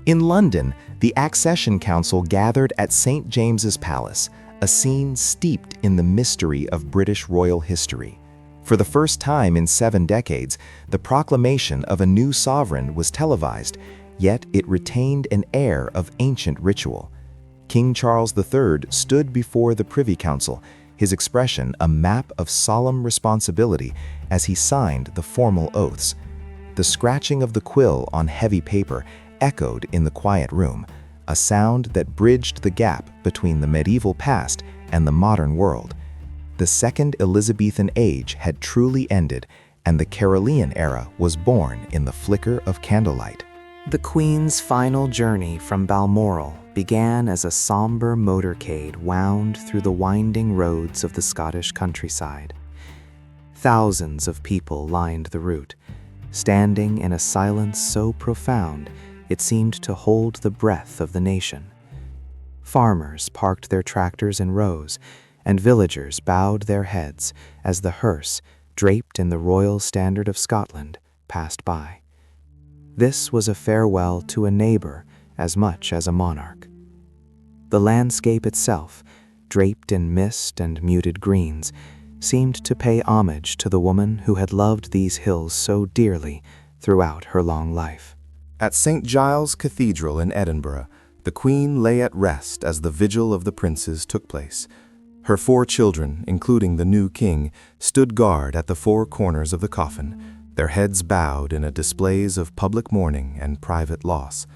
In London, the Accession Council gathered at St. James's Palace, a scene steeped in the mystery of British royal history. For the first time in 7 decades, the proclamation of a new sovereign was televised, yet it retained an air of ancient ritual. King Charles III stood before the Privy Council, his expression a map of solemn responsibility as he signed the formal oaths. The scratching of the quill on heavy paper echoed in the quiet room, a sound that bridged the gap between the medieval past and the modern world. The Second Elizabethan age had truly ended, and the Carolean era was born in the flicker of candlelight. The Queen's final journey from Balmoral began as a somber motorcade wound through the winding roads of the Scottish countryside. Thousands of people lined the route, standing in a silence so profound it seemed to hold the breath of the nation. Farmers parked their tractors in rows, and villagers bowed their heads as the hearse, draped in the royal standard of Scotland, passed by. This was a farewell to a neighbor as much as a monarch. The landscape itself, draped in mist and muted greens, seemed to pay homage to the woman who had loved these hills so dearly throughout her long life. At St. Giles Cathedral in Edinburgh, the Queen lay at rest as the vigil of the princes took place. Her 4 children, including the new king, stood guard at the 4 corners of the coffin, their heads bowed in a displays of public mourning and private loss.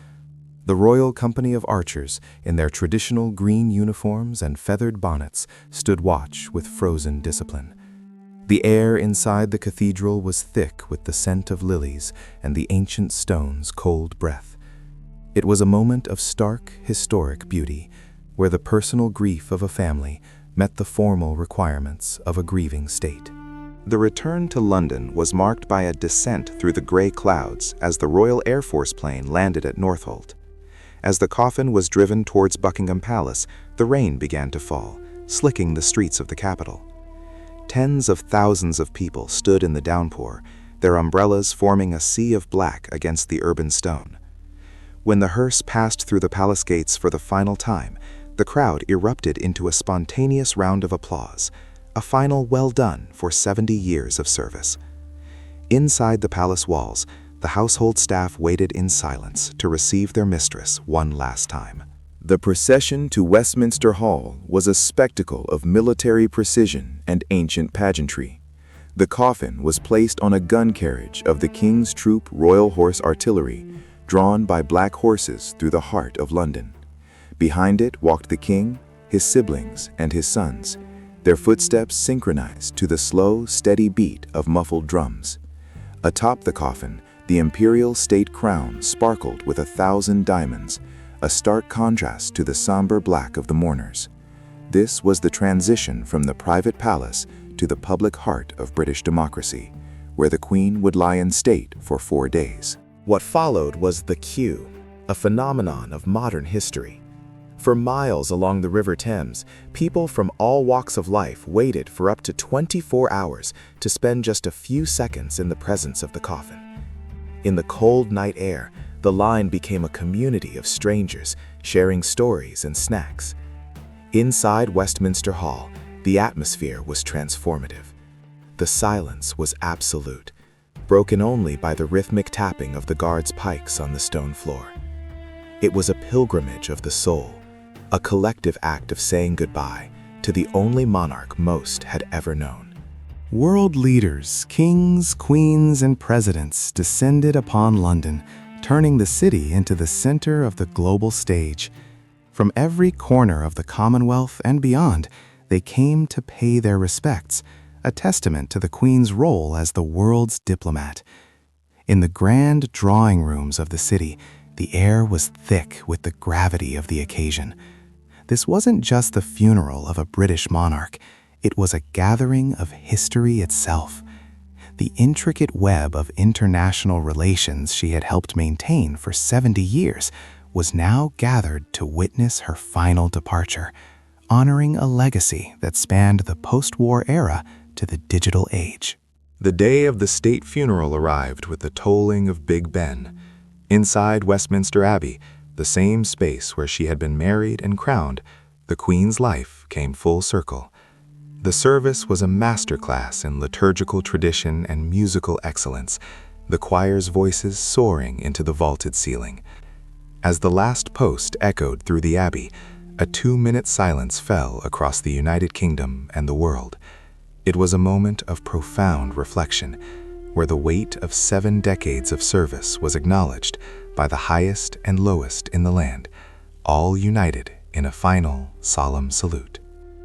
The Royal Company of Archers, in their traditional green uniforms and feathered bonnets, stood watch with frozen discipline. The air inside the cathedral was thick with the scent of lilies and the ancient stone's cold breath. It was a moment of stark, historic beauty, where the personal grief of a family met the formal requirements of a grieving state. The return to London was marked by a descent through the grey clouds as the Royal Air Force plane landed at Northolt. As the coffin was driven towards Buckingham Palace, the rain began to fall, slicking the streets of the capital. Tens of thousands of people stood in the downpour, their umbrellas forming a sea of black against the urban stone. When the hearse passed through the palace gates for the final time, the crowd erupted into a spontaneous round of applause, a final well done for 70 years of service. Inside the palace walls, the household staff waited in silence to receive their mistress one last time. The procession to Westminster Hall was a spectacle of military precision and ancient pageantry. The coffin was placed on a gun carriage of the King's Troop Royal Horse Artillery, drawn by black horses through the heart of London. Behind it walked the king, his siblings, and his sons, their footsteps synchronized to the slow, steady beat of muffled drums. Atop the coffin, the imperial state crown sparkled with 1,000 diamonds, a stark contrast to the somber black of the mourners. This was the transition from the private palace to the public heart of British democracy, where the Queen would lie in state for 4 days. What followed was the queue, a phenomenon of modern history. For miles along the River Thames, people from all walks of life waited for up to 24 hours to spend just a few seconds in the presence of the coffin. In the cold night air, the line became a community of strangers sharing stories and snacks. Inside Westminster Hall, the atmosphere was transformative. The silence was absolute, broken only by the rhythmic tapping of the guards' pikes on the stone floor. It was a pilgrimage of the soul, a collective act of saying goodbye to the only monarch most had ever known. World leaders, kings, queens, and presidents descended upon London, turning the city into the center of the global stage. From every corner of the Commonwealth and beyond, they came to pay their respects, a testament to the Queen's role as the world's diplomat. In the grand drawing rooms of the city, the air was thick with the gravity of the occasion. This wasn't just the funeral of a British monarch, it was a gathering of history itself. The intricate web of international relations she had helped maintain for 70 years was now gathered to witness her final departure, honoring a legacy that spanned the post-war era to the digital age. The day of the state funeral arrived with the tolling of Big Ben. Inside Westminster Abbey, the same space where she had been married and crowned, the Queen's life came full circle. The service was a masterclass in liturgical tradition and musical excellence, the choir's voices soaring into the vaulted ceiling. As the last post echoed through the abbey, a 2-minute silence fell across the United Kingdom and the world. It was a moment of profound reflection, where the weight of 7 decades of service was acknowledged by the highest and lowest in the land, all united in a final, solemn salute.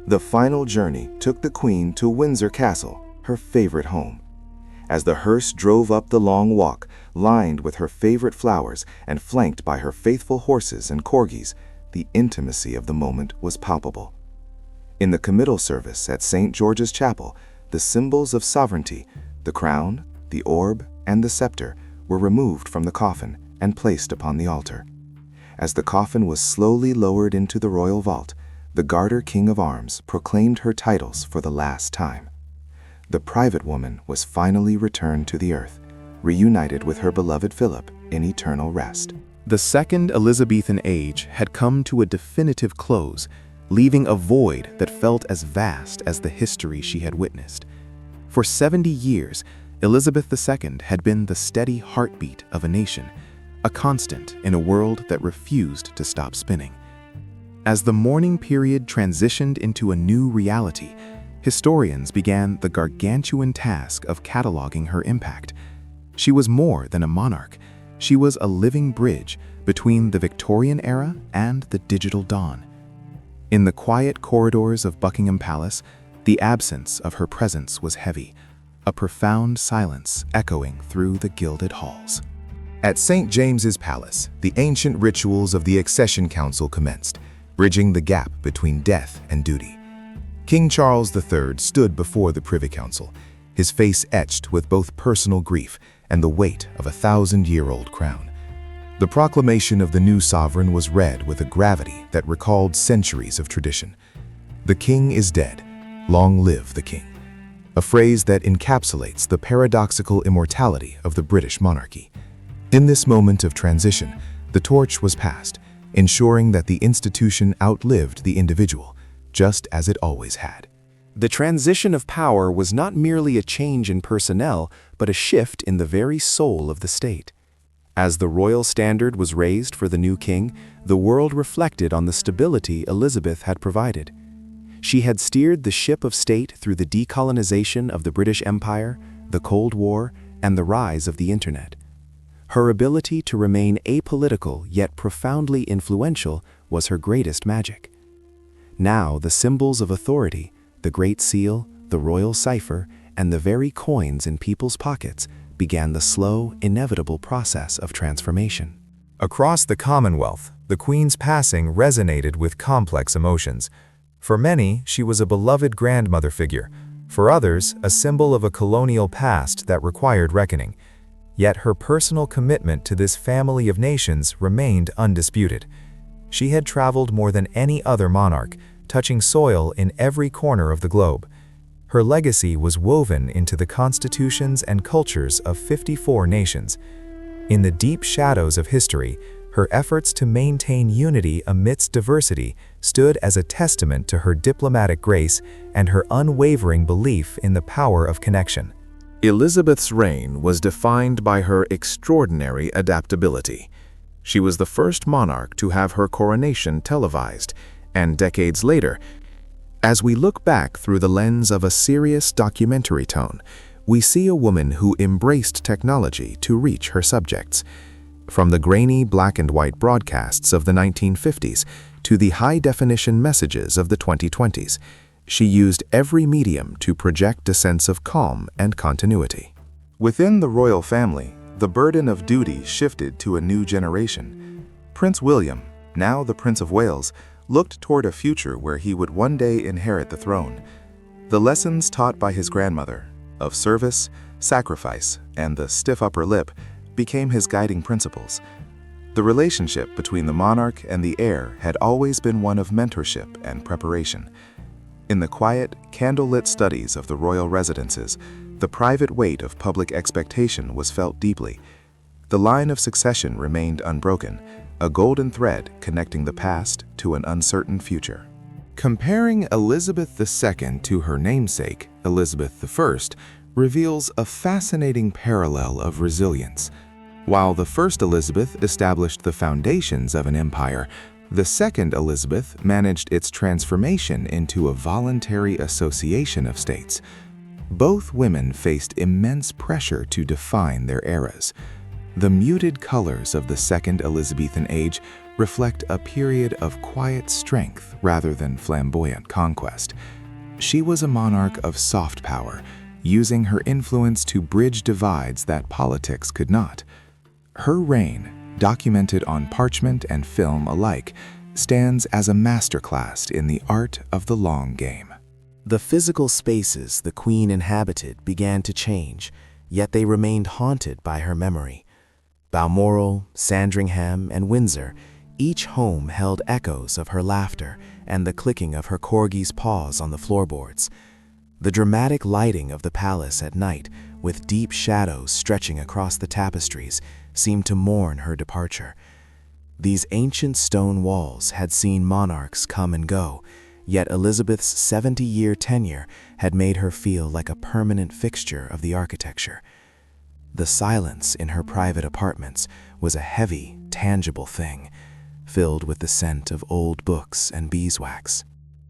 The final journey took the Queen to Windsor Castle, her favorite home. As the hearse drove up the long walk, lined with her favorite flowers and flanked by her faithful horses and corgis, the intimacy of the moment was palpable. In the committal service at St. George's Chapel, the symbols of sovereignty, the crown, the orb, and the scepter, were removed from the coffin and placed upon the altar. As the coffin was slowly lowered into the royal vault, the Garter King of Arms proclaimed her titles for the last time. The private woman was finally returned to the earth, reunited with her beloved Philip in eternal rest. The Second Elizabethan age had come to a definitive close, leaving a void that felt as vast as the history she had witnessed. For 70 years, Elizabeth II had been the steady heartbeat of a nation, a constant in a world that refused to stop spinning. As the mourning period transitioned into a new reality, historians began the gargantuan task of cataloging her impact. She was more than a monarch. She was a living bridge between the Victorian era and the digital dawn. In the quiet corridors of Buckingham Palace, the absence of her presence was heavy, a profound silence echoing through the gilded halls. At St. James's Palace, the ancient rituals of the Accession Council commenced, bridging the gap between death and duty. King Charles III stood before the Privy Council, his face etched with both personal grief and the weight of a 1,000-year-old crown. The proclamation of the new sovereign was read with a gravity that recalled centuries of tradition. "The king is dead. Long live the king," a phrase that encapsulates the paradoxical immortality of the British monarchy. In this moment of transition, the torch was passed, ensuring that the institution outlived the individual, just as it always had. The transition of power was not merely a change in personnel, but a shift in the very soul of the state. As the royal standard was raised for the new king, the world reflected on the stability Elizabeth had provided. She had steered the ship of state through the decolonization of the British Empire, the Cold War, and the rise of the Internet. Her ability to remain apolitical yet profoundly influential was her greatest magic. Now the symbols of authority, the Great Seal, the royal cipher, and the very coins in people's pockets began the slow, inevitable process of transformation. Across the Commonwealth, the Queen's passing resonated with complex emotions. For many, she was a beloved grandmother figure. For others, a symbol of a colonial past that required reckoning. Yet her personal commitment to this family of nations remained undisputed. She had traveled more than any other monarch, touching soil in every corner of the globe. Her legacy was woven into the constitutions and cultures of 54 nations. In the deep shadows of history, her efforts to maintain unity amidst diversity stood as a testament to her diplomatic grace and her unwavering belief in the power of connection. Elizabeth's reign was defined by her extraordinary adaptability. She was the first monarch to have her coronation televised, and decades later, as we look back through the lens of a serious documentary tone, we see a woman who embraced technology to reach her subjects. From the grainy black and white broadcasts of the 1950s to the high-definition messages of the 2020s, she used every medium to project a sense of calm and continuity. Within the royal family, the burden of duty shifted to a new generation. Prince William, now the Prince of Wales, looked toward a future where he would one day inherit the throne. The lessons taught by his grandmother, of service, sacrifice, and the stiff upper lip, became his guiding principles. The relationship between the monarch and the heir had always been one of mentorship and preparation. In the quiet, candlelit studies of the royal residences, the private weight of public expectation was felt deeply. The line of succession remained unbroken, a golden thread connecting the past to an uncertain future. Comparing Elizabeth II to her namesake, Elizabeth I, reveals a fascinating parallel of resilience. While the first Elizabeth established the foundations of an empire, the second Elizabeth managed its transformation into a voluntary association of states. Both women faced immense pressure to define their eras. The muted colors of the Second Elizabethan age reflect a period of quiet strength rather than flamboyant conquest. She was a monarch of soft power, using her influence to bridge divides that politics could not. Her reign, documented on parchment and film alike, stands as a masterclass in the art of the long game. The physical spaces the Queen inhabited began to change, yet they remained haunted by her memory. Balmoral, Sandringham, and Windsor, each home held echoes of her laughter and the clicking of her corgi's paws on the floorboards. The dramatic lighting of the palace at night, with deep shadows stretching across the tapestries, seemed to mourn her departure. These ancient stone walls had seen monarchs come and go, yet Elizabeth's 70-year tenure had made her feel like a permanent fixture of the architecture. The silence in her private apartments was a heavy, tangible thing, filled with the scent of old books and beeswax.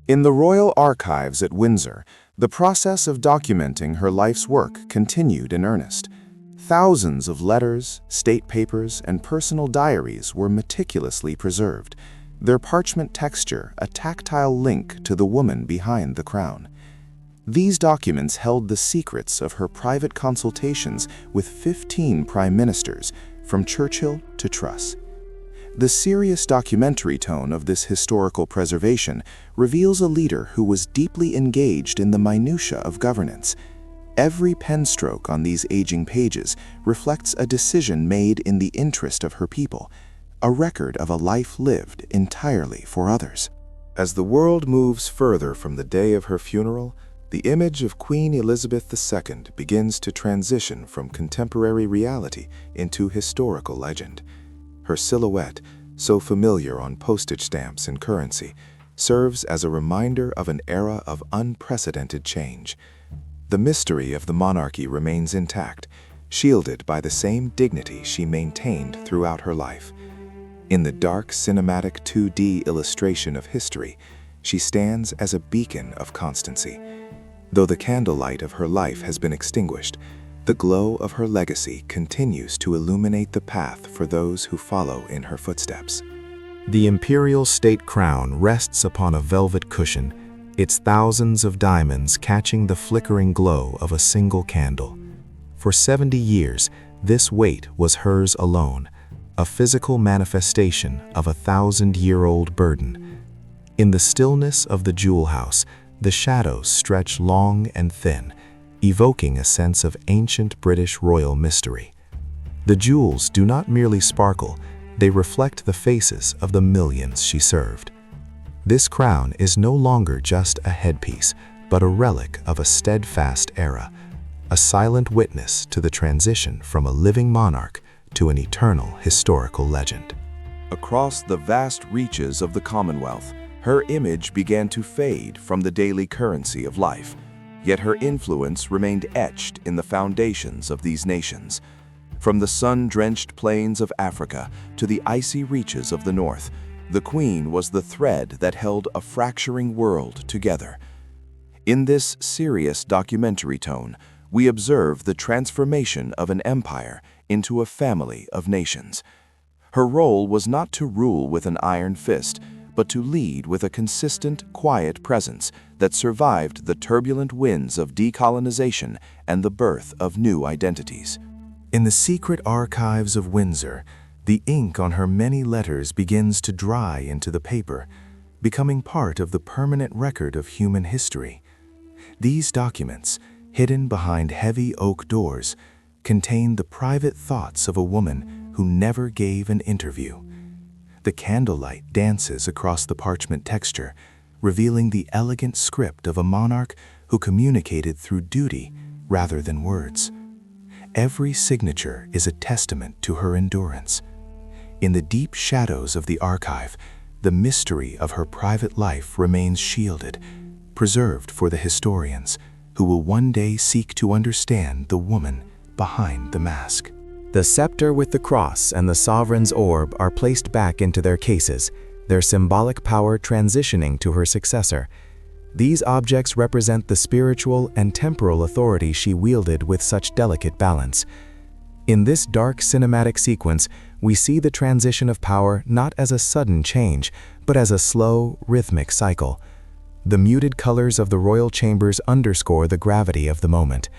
In the royal archives at Windsor, the process of documenting her life's work continued in earnest. Thousands of letters, state papers, and personal diaries were meticulously preserved, their parchment texture a tactile link to the woman behind the crown. These documents held the secrets of her private consultations with 15 prime ministers, from Churchill to Truss. The serious documentary tone of this historical preservation reveals a leader who was deeply engaged in the minutiae of governance. Every pen stroke on these aging pages reflects a decision made in the interest of her people, a record of a life lived entirely for others. As the world moves further from the day of her funeral, the image of Queen Elizabeth II begins to transition from contemporary reality into historical legend. Her silhouette, so familiar on postage stamps and currency, serves as a reminder of an era of unprecedented change. The mystery of the monarchy remains intact, shielded by the same dignity she maintained throughout her life. In the dark cinematic 2D illustration of history, she stands as a beacon of constancy. Though the candlelight of her life has been extinguished, the glow of her legacy continues to illuminate the path for those who follow in her footsteps. The imperial state crown rests upon a velvet cushion, its thousands of diamonds catching the flickering glow of a single candle. For 70 years, this weight was hers alone, a physical manifestation of a 1,000-year-old burden. In the stillness of the jewel house, the shadows stretch long and thin, evoking a sense of ancient British royal mystery. The jewels do not merely sparkle, they reflect the faces of the millions she served. This crown is no longer just a headpiece, but a relic of a steadfast era, a silent witness to the transition from a living monarch to an eternal historical legend. Across the vast reaches of the Commonwealth, her image began to fade from the daily currency of life, yet her influence remained etched in the foundations of these nations. From the sun-drenched plains of Africa to the icy reaches of the North, the Queen was the thread that held a fracturing world together. In this serious documentary tone, we observe the transformation of an empire into a family of nations. Her role was not to rule with an iron fist, but to lead with a consistent, quiet presence that survived the turbulent winds of decolonization and the birth of new identities. In the secret archives of Windsor, the ink on her many letters begins to dry into the paper, becoming part of the permanent record of human history. These documents, hidden behind heavy oak doors, contain the private thoughts of a woman who never gave an interview. The candlelight dances across the parchment texture, revealing the elegant script of a monarch who communicated through duty rather than words. Every signature is a testament to her endurance. In the deep shadows of the archive, the mystery of her private life remains shielded, preserved for the historians who will one day seek to understand the woman behind the mask. The scepter with the cross and the sovereign's orb are placed back into their cases, their symbolic power transitioning to her successor. These objects represent the spiritual and temporal authority she wielded with such delicate balance. In this dark cinematic sequence, we see the transition of power not as a sudden change, but as a slow, rhythmic cycle. The muted colors of the royal chambers underscore the gravity of the moment.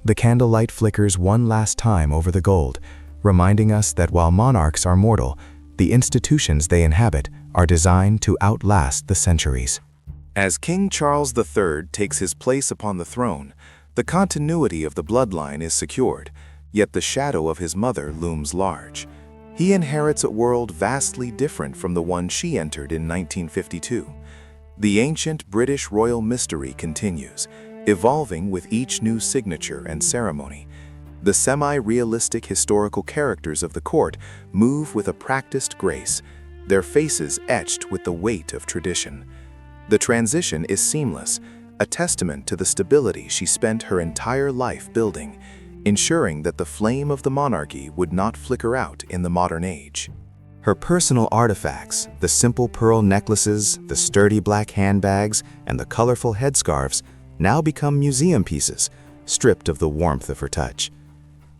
The candlelight flickers one last time over the gold, reminding us that while monarchs are mortal, the institutions they inhabit are designed to outlast the centuries. As King Charles III takes his place upon the throne, the continuity of the bloodline is secured, yet the shadow of his mother looms large. He inherits a world vastly different from the one she entered in 1952. The ancient British royal mystery continues, evolving with each new signature and ceremony. The semi-realistic historical characters of the court move with a practiced grace, their faces etched with the weight of tradition. The transition is seamless, a testament to the stability she spent her entire life building, ensuring that the flame of the monarchy would not flicker out in the modern age. Her personal artifacts, the simple pearl necklaces, the sturdy black handbags, and the colorful headscarves, now become museum pieces, stripped of the warmth of her touch.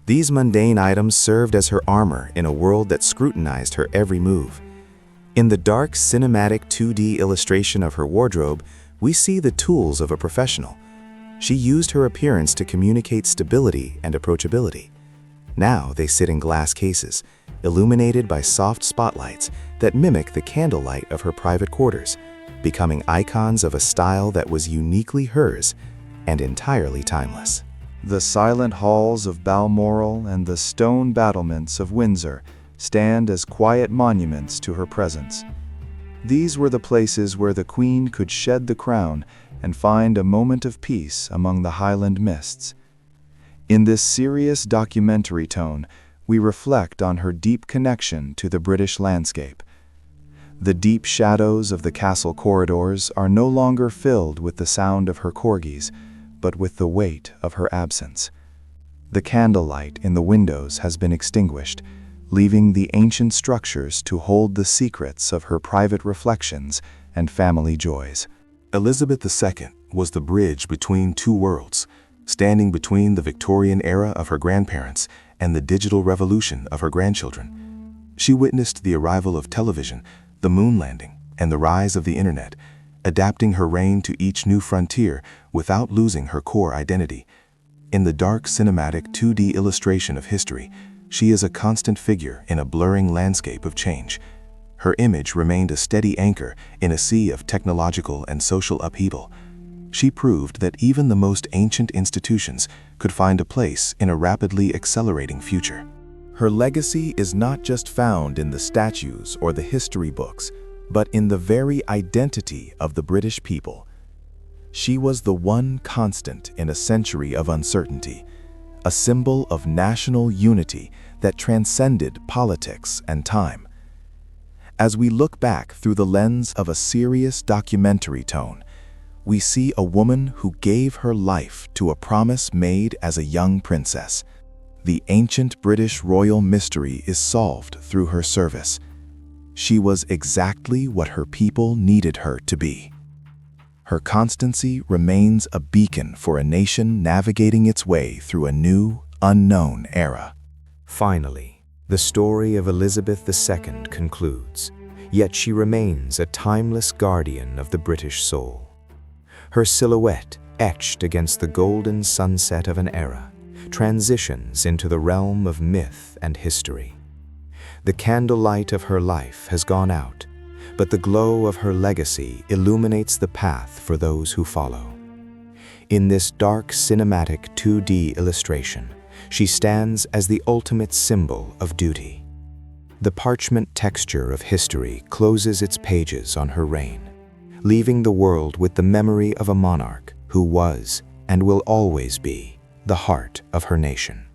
These mundane items served as her armor in a world that scrutinized her every move. In the dark, cinematic 2D illustration of her wardrobe, we see the tools of a professional. She used her appearance to communicate stability and approachability. Now they sit in glass cases, illuminated by soft spotlights that mimic the candlelight of her private quarters, becoming icons of a style that was uniquely hers and entirely timeless. The silent halls of Balmoral and the stone battlements of Windsor stand as quiet monuments to her presence. These were the places where the Queen could shed the crown and find a moment of peace among the Highland mists. In this serious documentary tone, we reflect on her deep connection to the British landscape. The deep shadows of the castle corridors are no longer filled with the sound of her corgis, but with the weight of her absence. The candlelight in the windows has been extinguished, leaving the ancient structures to hold the secrets of her private reflections and family joys. Elizabeth II was the bridge between two worlds, standing between the Victorian era of her grandparents and the digital revolution of her grandchildren. She witnessed the arrival of television, the moon landing, and the rise of the internet, adapting her reign to each new frontier without losing her core identity. In the dark cinematic 2D illustration of history, she is a constant figure in a blurring landscape of change. Her image remained a steady anchor in a sea of technological and social upheaval. She proved that even the most ancient institutions could find a place in a rapidly accelerating future. Her legacy is not just found in the statues or the history books, but in the very identity of the British people. She was the one constant in a century of uncertainty, a symbol of national unity that transcended politics and time. As we look back through the lens of a serious documentary tone, we see a woman who gave her life to a promise made as a young princess. The ancient British royal mystery is solved through her service. She was exactly what her people needed her to be. Her constancy remains a beacon for a nation navigating its way through a new, unknown era. Finally, the story of Elizabeth II concludes, yet she remains a timeless guardian of the British soul. Her silhouette, etched against the golden sunset of an era, transitions into the realm of myth and history. The candlelight of her life has gone out, but the glow of her legacy illuminates the path for those who follow. In this dark cinematic 2D illustration, she stands as the ultimate symbol of duty. The parchment texture of history closes its pages on her reign, leaving the world with the memory of a monarch who was and will always be the heart of her nation.